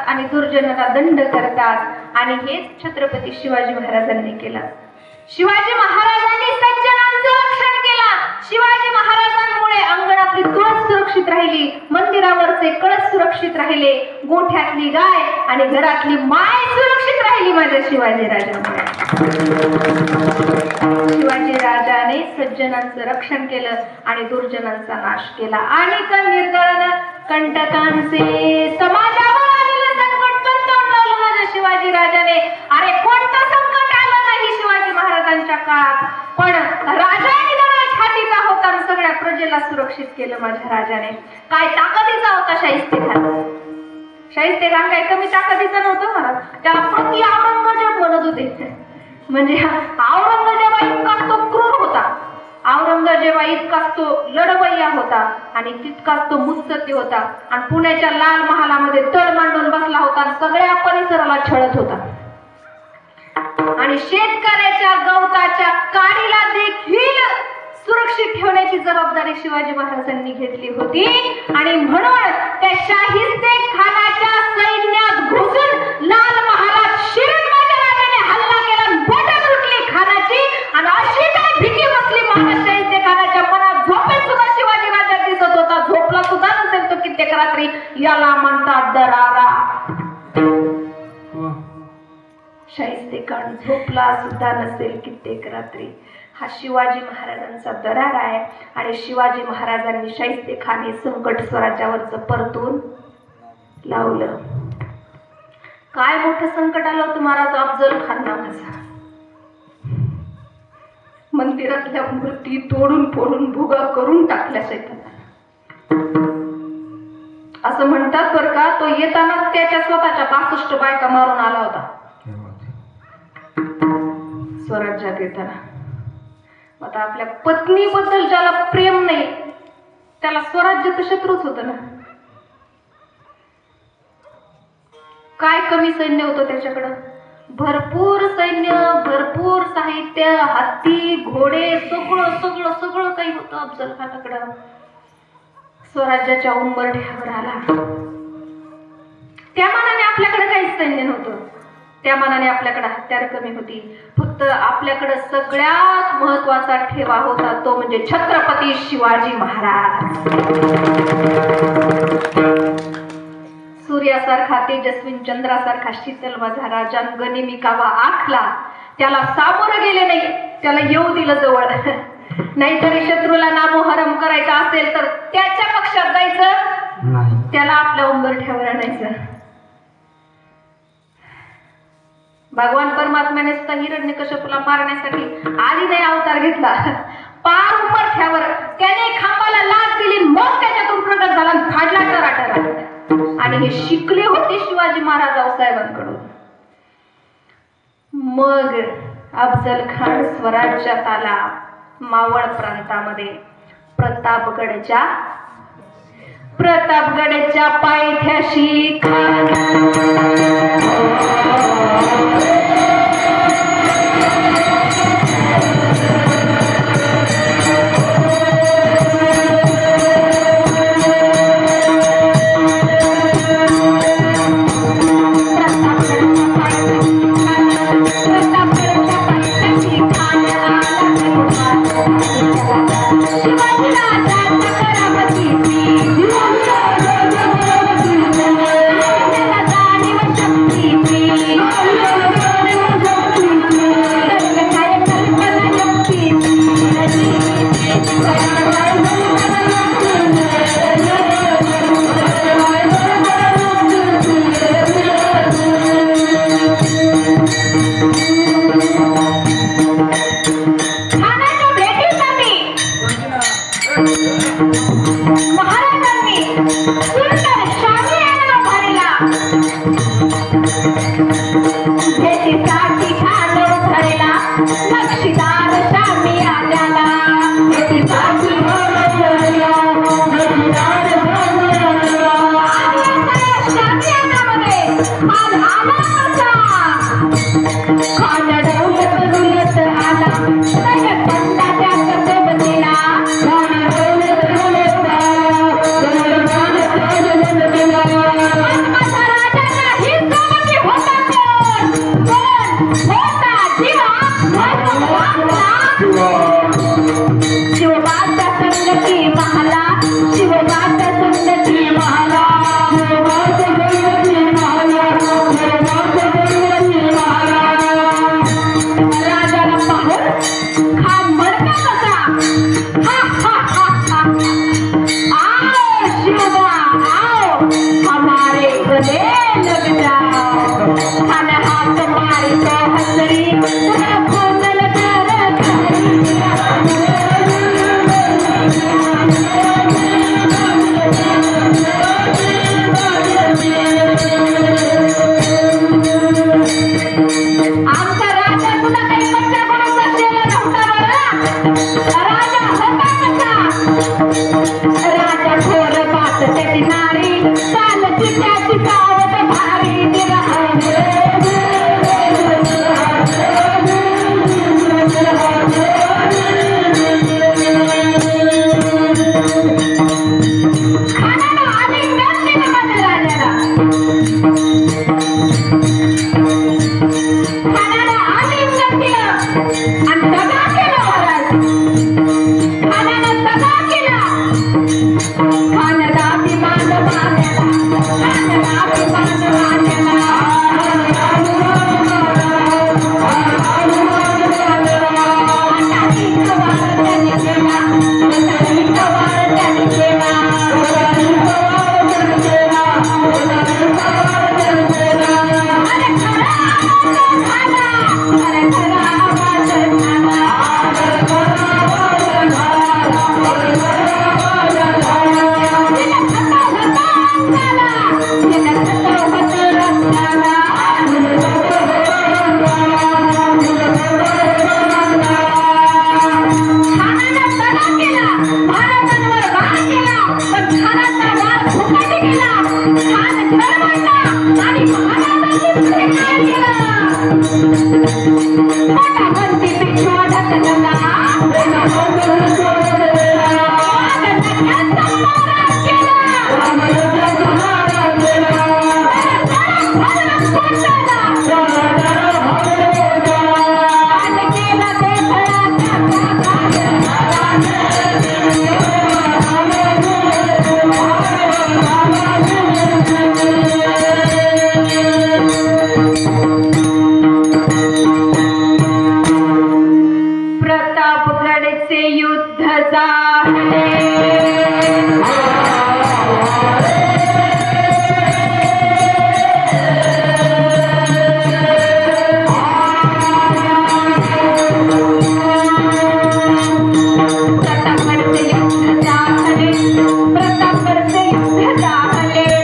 S1: आणि दुर्जनाला दंड करतात. आणि हेच छत्रपती शिवाजी महाराजांनी केलं. शिवाजी महाराजांनी सज्जनांचं रक्षण केलं. शिवाजी महाराजांमुळे अंगणातली तुळस सुरक्षित राहिली, मंदिरावरचे कळस सुरक्षित राहिले, गोठ्यातली गाय आणि घरातली माय सुरक्षित राहिली माझ्या शिवाजी राजामुळे. शिवाजी राजाने सज्जनांचं रक्षण केलं आणि दुर्जनांचा नाश केला. आणि निर्दळन कंटकांचे समाजावर आलेलं संकट पण तोंड लावलं माझ्या शिवाजी राजाने. अरे कोणतं संकट आलं नाही शिवाजी महाराजांच्या काळात, पण राजाने जरा छातीचा होता आणि सगळ्या प्रजेला सुरक्षित केलं माझ्या राजाने. काय ताकदीचा होता शाहिस्तेखान. शाहिस्तेखान काय कमी ताकदीचा नव्हतं मला, त्याला प्रति औरंगजेब म्हणत होते. म्हणजे औरंगजेबा इतकाच तो क्रूर होता, औरंगजेबा इतकाच तो लढवय्या होता आणि तितकाच तो मुत्सद्दी होता. आणि पुण्याच्या लाल महालामध्ये तळ मांडून बसला होता आणि सगळ्या परिसराला छळत होता. आणि शेतकऱ्याच्या गवताच्या काडीला देखील सुरक्षित ठेवण्याची जबाबदारी शिवाजी महाराजांनी घेतली होती. आणि म्हणून त्या शाहिस्तेखानाच्या सैन्यात घुसून लाल महालात शिरून माझ्या राजाने हल्ला केला, बोटं तुटली खानाची. आणि अशी काय भीती बसली माझ्या शाहिस्तेखानाच्या मनात, झोपेत सुद्धा शिवाजी राजा दिसत होता. झोपला सुद्धा नसेल तो कित्येक रात्री. याला म्हणतात दरारा. शाहिस्तेखान झोपला सुद्धा नसेल कित्येक रात्री. हा शिवाजी महाराजांचा दरार आहे. आणि शिवाजी महाराजांनी शाहिस्तेखान हे संकट स्वराज्यावरच परतून लावलं. काय मोठं संकट आलं होतं महाराज अफजल खान नावाचा. मंदिरातल्या मूर्ती तोडून फोडून भुगा करून टाकल्या सैतानाने. असं म्हणतात बरं का, तो येताना त्याच्या स्वतःच्या 62 बायका मारून आला होता स्वराज्यात येताना. आता आपल्या पत्नीबद्दल ज्याला प्रेम नाही त्याला स्वराज्य तर शत्रूच होतं ना. काय कमी सैन्य होतं त्याच्याकडं, भरपूर सैन्य, भरपूर साहित्य, हत्ती घोडे, सगळं सगळं सगळं काही होतं अफजल खानाकडं. स्वराज्याच्या उंबरठ्यावर आला. त्या मानाने आपल्याकडे काहीच सैन्य नव्हतं, त्या मानाने आपल्याकडे हत्यार कमी होती. फक्त आपल्याकडे सगळ्यात महत्वाचा ठेवा होता तो म्हणजे छत्रपती शिवाजी महाराज. सूर्यासारखा तेजस्वी चंद्रासारखा शीतल माझा राजा गनिमिकावा आखला, त्याला सामोरं गेले नाही, त्याला येऊ दिलं जवळ. नाहीतरी शत्रूला नामोहरम करायचं असेल तर त्याच्या पक्षात जायचं, त्याला आपल्या उंबरठ्यावर आणायचं. भगवान परमात्म्याने सुद्धा हिरण्यकश्यपूला मारण्यासाठी आधीने अवतार घेतला. पार उंबरठ्यावर त्याने खांबाला लाथ दिली, मग त्याच्यातून प्रगट झाला, फाडला टराटरा. आणि आणि हे शिकले होते शिवाजी महाराज साहेबांकडून. मग अफजल खान स्वराज्यात आला मावळ प्रांतामध्ये. प्रतापगडच्या पायथ्याशी
S3: प्रतापगडचे युद्ध झाले,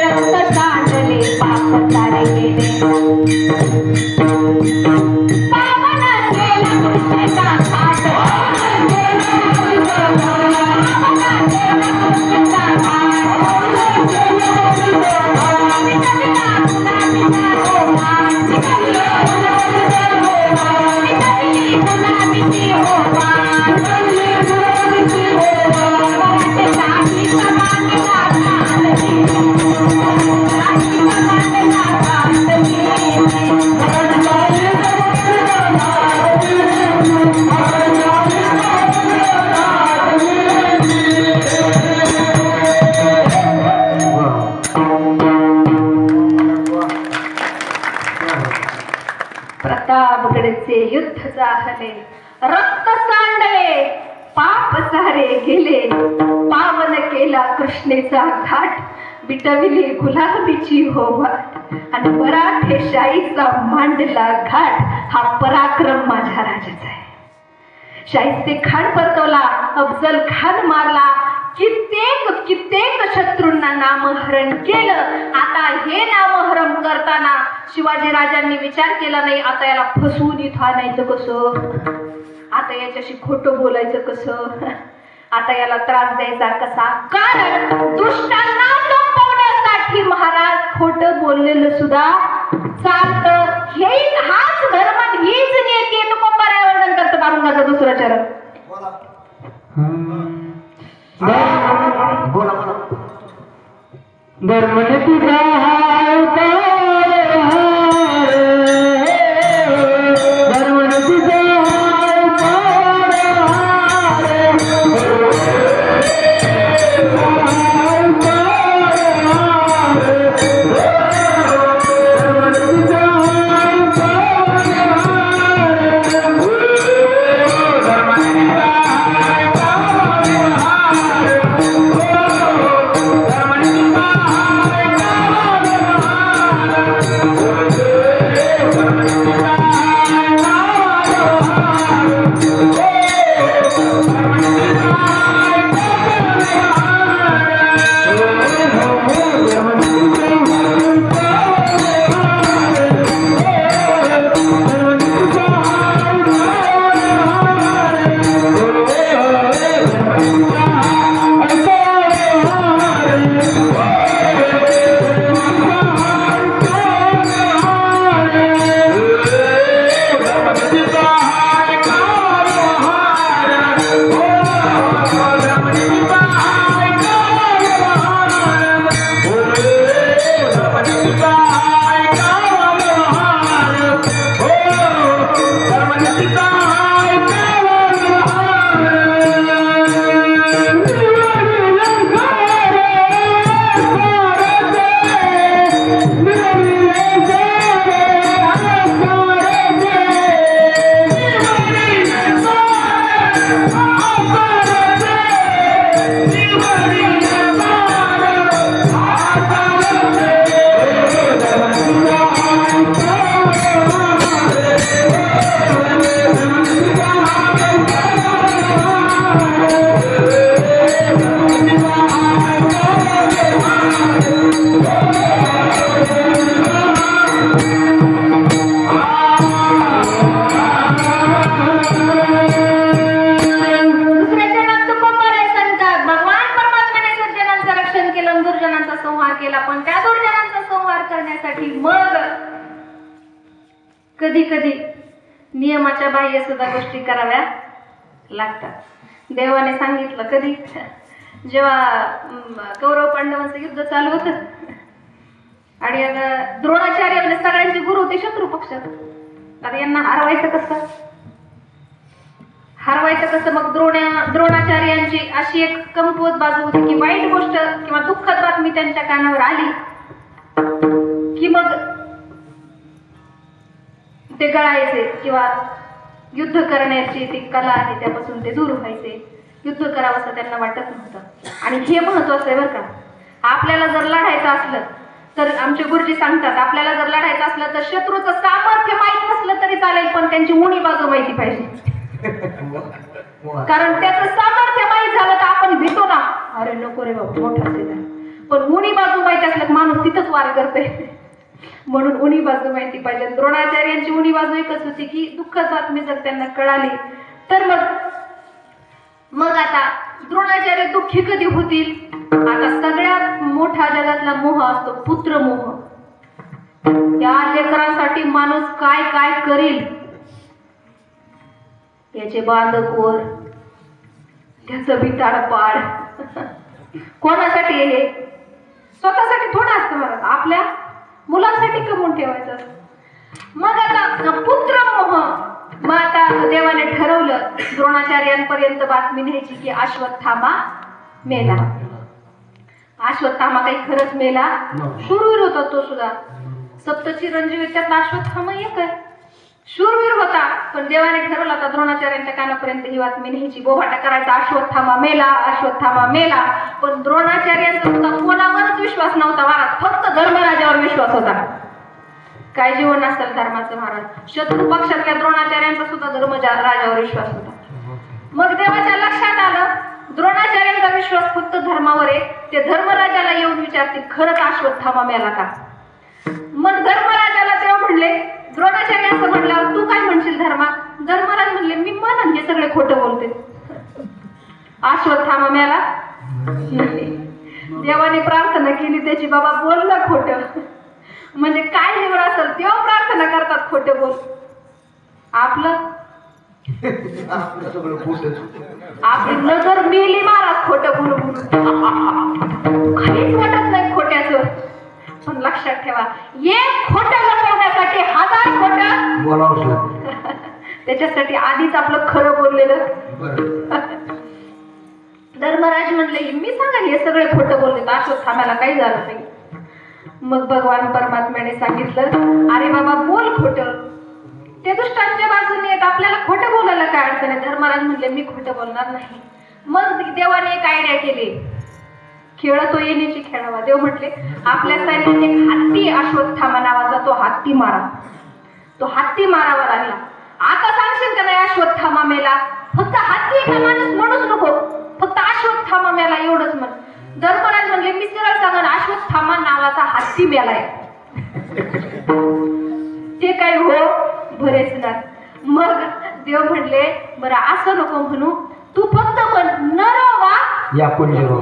S3: रक्त
S1: जाहले, रक्त सांडले, पाप सारे गेले, पावन केला कृष्णेचा घाट, बिटविली गुलाबीची होवाट आणि मराठे शाहीचा मांडला घाट. हा पराक्रम माझ्या राजाचा आहे. शाहिस्ते खान परतवला, अफजल खान मारला, कित्येक शत्रूंना नामहरण केलं. आता हे नामहरण करताना शिवाजी राजांनी विचार केला नाही, आता याला फसवून इथं आणायचं कसं, आता याच्याशी खोटं बोलायचं कसं, आता याला त्रास द्यायचा कसा. कारण दुष्टांना लपवण्यासाठी महाराज खोटं बोललेलं सुद्धा चालतं. हाच धर्म, हीच नीती. नको पर्यावरण करतं बाबुंगाचं दुसरं चरण. कधी कधी नियमाच्या बाह्य सुद्धा गोष्टी कराव्या लागतात. देवाने सांगितलं कधी, जेव्हा कौरव पांडवांचं युद्ध चालू होतं आणि द्रोणाचार्य म्हणजे सगळ्यांचे गुरु होते शत्रू पक्षात, आता यांना हरवायचं कसं. मग द्रोणाचार्यांची अशी एक कमकुवत बाजू होती की वाईट गोष्ट किंवा दुःखद बातमी त्यांच्या कानावर आली की मग ते गळायचे किंवा युद्ध करण्याची ती कला आहे त्यापासून ते दूर व्हायचे. युद्ध करावं असं त्यांना वाटत नव्हतं. आणि हे महत्वाचं आहे बरं का, आपल्याला जर लढायचं असलं तर आमचे गुरुजी सांगतात, आपल्याला जर लढायचं असलं तर शत्रूचं सामर्थ्य माहीत नसलं तरी चालेल, पण त्यांची उणी बाजू माहिती पाहिजे. कारण त्याचं सामर्थ्य माहीत झालं तर आपण भीतो ना, अरे नको रे बाबा मोठा असेल, पण उणी बाजू माहिती असलं की माणूस तिथंच वार करतोय. म्हणून उणी बाजू माहिती पाहिजे. द्रोणाचार्यांची उणी बाजू एकच होती की दुःखद बातमी जर त्यांना कळाली तर मग आता द्रोणाचार्य दुःखी कधी होतील. आता सगळ्यात मोठा जगातला मोह असतो पुत्रमोह. त्या लेकरांसाठी माणूस काय काय करील, त्याचे बांधकोर, त्याचं बिताडपाड. कोणासाठी हे? स्वतःसाठी थोडं असतं मला, आपल्या मुलांसाठी कमवून ठेवायचं. मग आता पुत्रमोह. मग आता देवाने ठरवलं द्रोणाचार्यांपर्यंत बातमी न्यायची की अश्वत्थामा मेला. अश्वत्थामा काही खरंच मेला? शूरवीर होता तो सुद्धा, सप्तचिरंजीव त्यात अश्वत्थामा एक आहे. शूरवीर होता, पण देवाने ठरवलं होता द्रोणाचार्यांच्या कानापर्यंत ही बातमी न्यायची. बोभाटा करायचा, अश्वत्थामा मेला, अश्वत्थामा मेला. पण द्रोणाचार्यांचा सुद्धा कोणावरच विश्वास नव्हता महाराज, फक्त धर्मराजावर विश्वास होता. काय जीवन असेल धर्माचं महाराज. शत्रू पक्षातल्या द्रोणाचार्यांचा सुद्धा धर्मराजावर विश्वास होता. मग देवाच्या लक्षात आलं द्रोणाचार्यांचा विश्वास फक्त धर्मावर आहे. ते धर्मराजाला येऊन विचारतील खरंच अश्वत्थामा मेला का. मग धर्मराजाला तेव्हा म्हणले, द्रोणाचार्य असं म्हणल्यावर तू काय म्हणशील धर्मा. धर्मराज म्हणले मी म्हणन हे सगळे खोटं बोलते. अश्वत्थामा मेला नाही. देवाने प्रार्थना केली त्याची, बाबा बोललं खोटं. म्हणजे काय जीवन असेल तेव्हा प्रार्थना करतात खोटं बोल. आपलं आपली नजर मेली महाराज खोटं बोलून बोलून. काहीच वाटत नाही खोट्याचं. पण लक्षात ठेवा, एक खोटं लपवण्यासाठी 1000 खोटं
S2: बोलावं.
S1: त्याच्यासाठी आधीच आपलं खरं बोललेलं. धर्मराज म्हणले मी सांगा हे सगळे खोटं बोलले, अश्वत्थाम्याला काही झालं नाही. मग भगवान परमात्म्याने सांगितलं अरे बाबा बोल खोटं. ते दुष्टांच्या बाजूने येत, आपल्याला खोटं बोलायला काय अडचण आहे. धर्मराज म्हणले मी खोटं बोलणार नाही. मग देवाने एक आयडिया केली, खेळ तो येण्याची खेळावा. देव म्हटले आपल्या सैन्यात एक हत्ती अश्वत्थामा नावाचा तो हत्ती मारा. तो हत्ती मारावा लागला. आता सांगशील का नाही अश्वत्थामा मेला. फक्त हत्ती का माणूस म्हणूच नको, फक्त अश्वत्थामा मेला एवढंच म्हण. धर्मराज म्हणले मी सरळ सांगन अश्वत्थामा नावाचा हत्ती मेलाय. ते काय हो बरेच ना. मग देव म्हणले बरं असं नको म्हणू, तू फक्त म्हण नर वा
S2: या कुंजरो.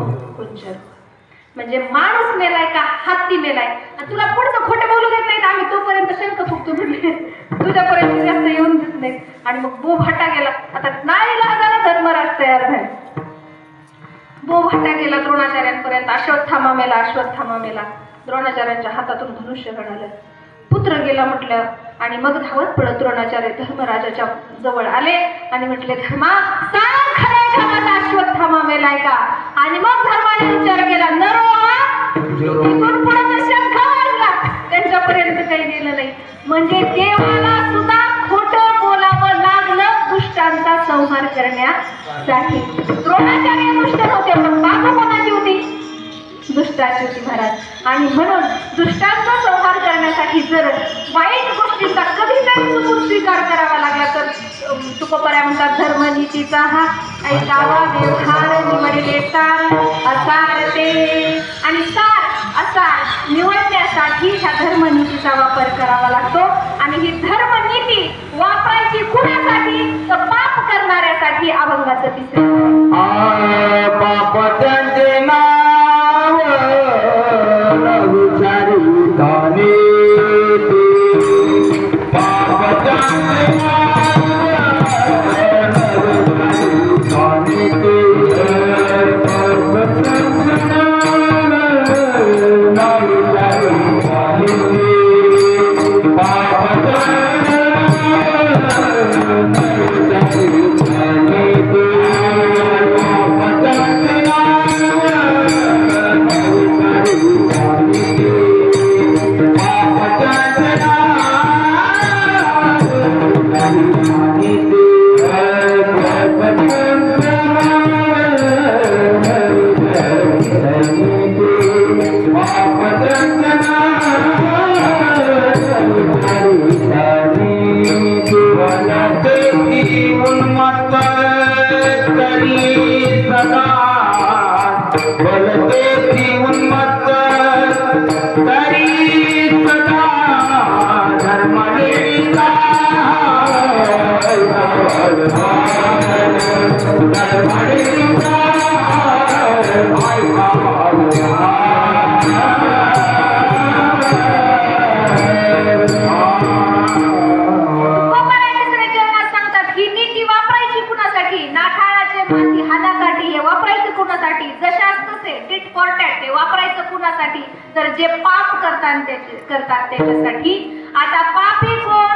S1: म्हणजे माणूस मेलाय का हत्ती मेलाय. आणि तुला पुढचं खोटं बोलू देत नाहीत आम्ही तोपर्यंत शंख फुकतो म्हणले. तुझ्यापर्यंत जास्त येऊन देत नाहीत. आणि मग बोभाटा गेला. आता नाही लागायला धर्मराज तयार झाले. बोभाटा गेला द्रोणाचार्यांपर्यंत. अश्वत्थामा मेला, अश्वत्थामा मेला. द्रोणाचार्यांच्या हातातून धनुष्य गळालं. पुत्र गेला म्हटलं. आणि मग धावत पडत द्रोणाचार्य धर्मराजाच्या जवळ आले आणि म्हटले धर्मा सांग खरंय का माझा अश्वत्थामा मेलाय का. आणि मग धर्माने विचार केला नरो तिथून पुढे शंख वाजला. त्यांच्यापर्यंत काही गेलं नाही. म्हणजे देवाला सुद्धा खोटं बोलावं लागलं दुष्टांचा संहार करण्यासाठी. द्रोणाचार्य दुष्ट नव्हते, पण बाजू कोणाची होती. दुष्टाची होती महाराज. आणि म्हणून दुष्टांचा संहार करण्यासाठी जर वाईट गोष्टींचा कधीतरी चुकून स्वीकार करावा लागला तर तुकोबऱ्या म्हणतात धर्मनीतीचा हा ऐकावा व्यवहार निवडले सार असार ते. आणि सार असार निवडण्यासाठी ह्या धर्मनीतीचा वापर करावा लागतो. आणि ही धर्मनीती वापरायची कुणासाठी तर पाप करणाऱ्यासाठी. अभंगाचं तिसरं जे पाप करतात त्याच्यासाठी. आता पापी कोण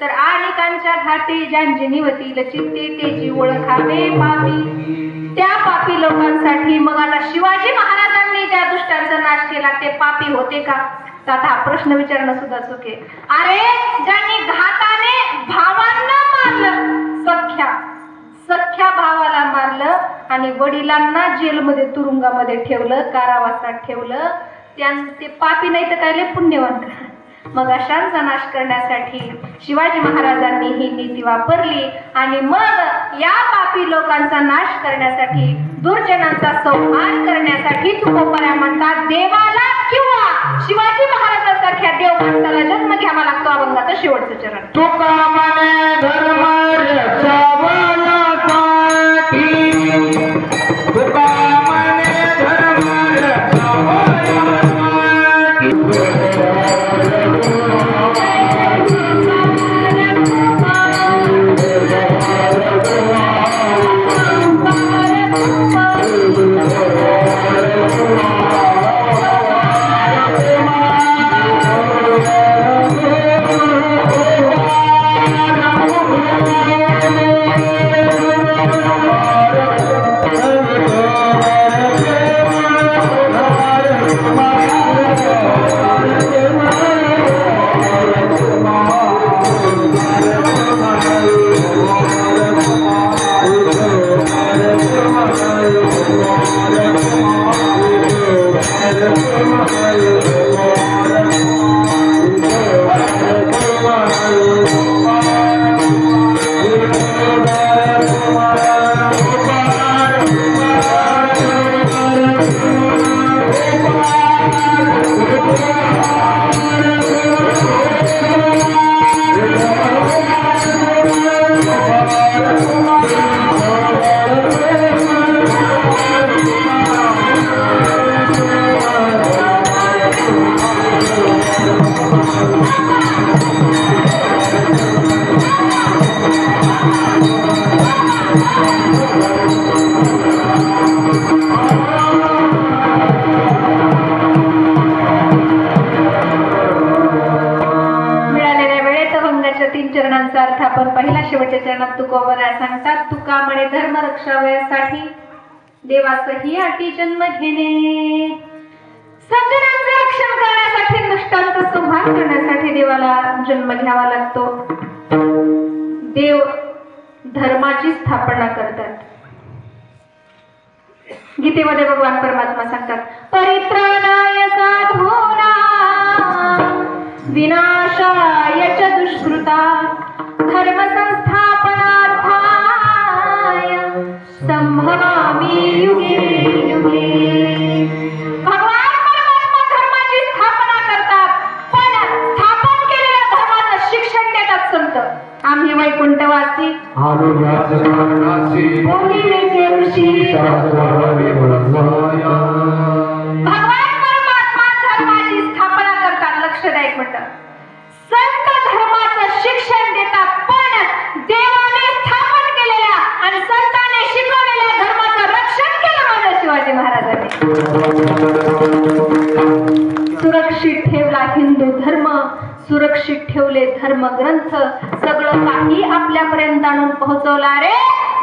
S1: तर आणिकांच्या घाटे ज्यांचे निवतील चित्ते तेची ओळखावे पापी. त्या पापी लोकांसाठी मग आता शिवाजी महाराजांनी ज्या दुष्टांचा नाश केला ते पापी होते का? तर आता हा प्रश्न विचारणं सुद्धा चूक आहे. अरे ज्यांनी घाताने भावांना मारलं, सख्या भावाला मारलं आणि वडिलांना जेलमध्ये तुरुंगामध्ये ठेवलं, कारावासात ठेवलं, ते पापी नाही तर काय पुण्यवान का? मग अशांचा नाश करण्यासाठी शिवाजी महाराजांनी ही नीती वापरली आणि मग या पापी लोकांचा नाश करण्यासाठी, दुर्जनांचा संहार करण्यासाठी तुकोबऱ्या म्हणतात देवाला किंवा शिवाजी महाराजांसारख्या देव माणसाला जन्म घ्यावा लागतो. अभंगाचं शेवटचं चरण.
S2: तुका म्हणे धर्म रक्षावयासाठी, तुका म्हणे धर्म रक्षावयासाठी.
S1: शेवटच्या चरणात तुकोबऱ्या सांगतात, तुका म्हणे धर्म रक्षावयासाठी देवाचं ही अटी जन्म घेणे. सज्जनांचं रक्षण करण्यासाठी, दुष्टांचा संहार करण्यासाठी देवाला जन्म घ्यावा लागतो. देव धर्माची स्थापना करतात. गीतेमध्ये भगवान परमात्मा सांगतात, परित्राणाय साधूनां विनाशाय च दुष्कृता धर्म संस्थापनार्थाय संभवामि युगे युगे. भगवान परमात्मा धर्माची स्थापना करतात, पण स्थापन केलेल्या धर्माचं शिक्षण देतात संत. आम्ही वैकुंठवासी भोगिलेचे ऋषी. भगवान परमात्मा धर्माची स्थापना करतात. लक्ष द्या एक मिनिट. संत धर्माचं शिक्षण देतात, पण देवाने स्थापन केलेल्या आणि संतांनी शिकवलेल्या धर्माचं रक्षण केलं माझ्या शिवाजी महाराजांनी. सुरक्षित ठेवला हिंदू धर्म, सुरक्षित ठेवले धर्मग्रंथ, सगळं काही आपल्यापर्यंत आणून पोहोचवला. रे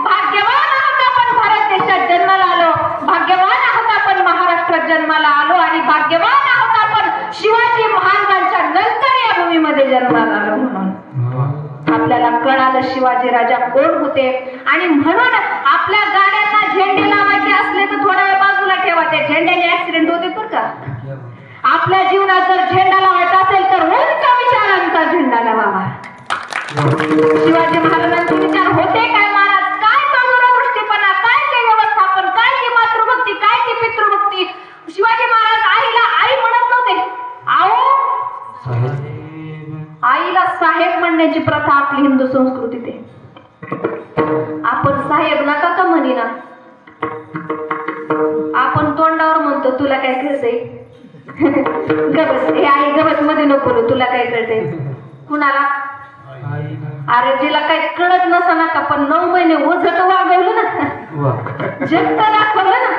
S1: भाग्यवान आहोत आपण भारत देशात जन्माला आलो, भाग्यवान आहोत आपण महाराष्ट्रात जन्माला आलो आणि भाग्यवान आहोत आपण शिवाजी महाराजांच्या नंतर या भूमीमध्ये जन्माला आलो. म्हणून आपल्याला कळालं शिवाजी राजा कोण होते. आणि म्हणून आपल्या गाड्यांना झेंडे लावायचे असले तर थोडा वेळ बाजूला ठेवा, ते झेंड्याने ऍक्सिडेंट होते बरं का. आपल्या जीवनात जर झेंडा लावायचा असेल तर उंच विचारांचा झेंडा लावावा. शिवाजी महाराजांचे विचार होते काय महाराज, काय तो दूरदृष्टीपणा, काय ते व्यवस्थापन, काय ती मातृभक्ती, काय ती पितृभक्ती. शिवाजी महाराज आईला आई म्हणत नव्हते. आओ आईला साहेब म्हणण्याची प्रथा आपली हिंदू संस्कृतीत आहे. आपण साहेब नका का म्हणीना, आपण तोंडावर म्हणतो तुला काय कळतंय, गबस हे आई गबस मध्ये नको बोलू, तुला काय कळतंय. कुणाला? अरे जिला काही कळत नसा का, पण 9 महिने ओझट वागवलं ना, जगत दाखवलं ना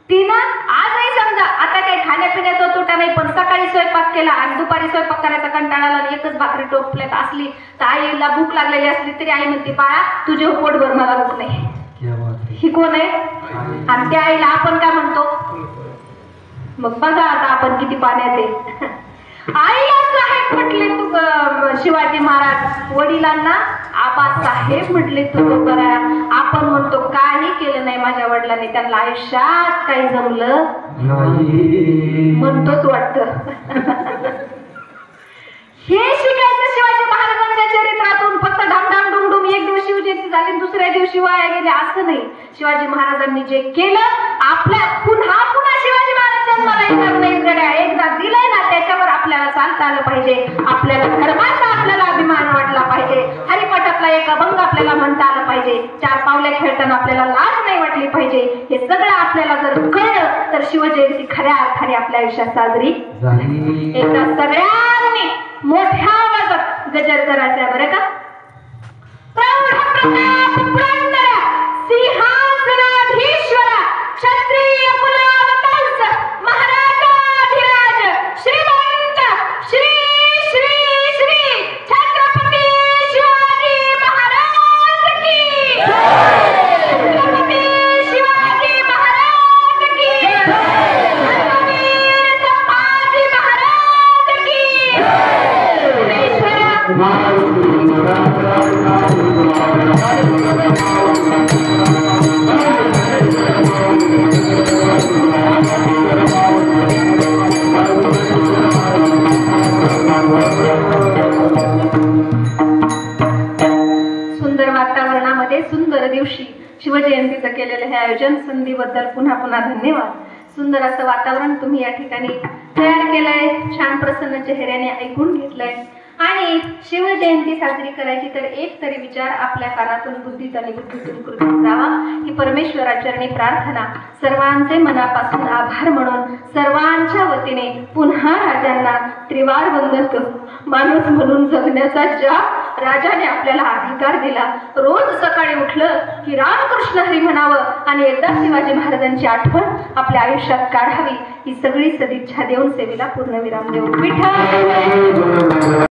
S1: तिनं. आजही समजा आता काही खाण्यापिण्याचा तोटा नाही, पण सकाळी स्वयंपाक केला आणि दुपारी स्वयंपाक करायचा कंटाळा आला आणि एकच भाकरी टोपल्यात असली तर आईला भूक लागलेली असली तरी आई म्हणते बाळा तुझे पोटभर मला भूक नाही. ही कोण आहे? आणि त्या आईला आपण काय म्हणतो? मग बघा आता आपण किती पाण्यात आहे. आईला साहेब म्हटले तू शिवाजी महाराज, वडिलांना आबासाहेब म्हटले तू करा. आपण म्हणतो काही केलं नाही माझ्या वडिलांनी, त्यांना आयुष्यात काही जमलं म्हणतोच वाटतं. हे शिकायचं शिवाजी महाराजांच्या चरित्रातून. फक्त ढामढाम डुमडुम एक दिवस शिवजयंती झाली दुसऱ्या दिवशी वाया गेले असं नाही. शिवाजी महाराजांनी जे केलं आपल्या पुन्हा शिवाजी महाराज जन्माला येणार नाही गड्या. एकदा दिलंय ना त्याच्यावर आपल्याला चालता आलं पाहिजे. आपल्याला धर्माचा आपल्याला अभिमान वाटला पाहिजे. हरिपाठातला एक अभंग आपल्याला म्हणता आलं पाहिजे. 4 पावले खेळताना आपल्याला लाज नाही वाटली पाहिजे. हे सगळं आपल्याला जर कळलं तर शिवजयंती खऱ्या अर्थाने आपल्या आयुष्यात साजरी एकदा सगळ्यांनी मोठ्या आवाजात गजर करायचा बरं का. प्रौढ प्रताप पुरंदर सिंहासनाधीश्वर क्षत्रिय कुलावतंस महाराजाधिराज श्रीमंत श्री श्री श्री छत्रपती शिवाजी महाराज की छत्रपती शिवाजी महाराज की धर्मवीर संभाजी महाराज की. सुंदर वातावरणामध्ये सुंदर दिवशी शिवजयंतीचं केलेलं हे आयोजन संधीबद्दल पुन्हा पुन्हा धन्यवाद. सुंदर असं वातावरण तुम्ही या ठिकाणी तयार केलंय. छान प्रसन्न चेहऱ्याने ऐकून घेतलंय. आणि शिवजयंती साजरी करायची तर एक तरी विचार आपल्या कानातून बुद्धीत आणि बुद्धीतून कृतीत जावा ही परमेश्वराचरणी प्रार्थना. सर्वांचे मनापासून आभार म्हणून सर्वांच्या वतीने पुन्हा राजांना त्रिवार वंदन करू. माणूस म्हणून जगण्याचा ज्या राजाने आपल्याला अधिकार दिला, रोज सकाळी उठलं की रामकृष्ण हरी म्हणावं आणि एकदा शिवाजी महाराजांची आठवण आपल्या आयुष्यात काढावी ही सगळी सदिच्छा देऊन सेवेला पूर्णविराम देऊ. विठ्ठल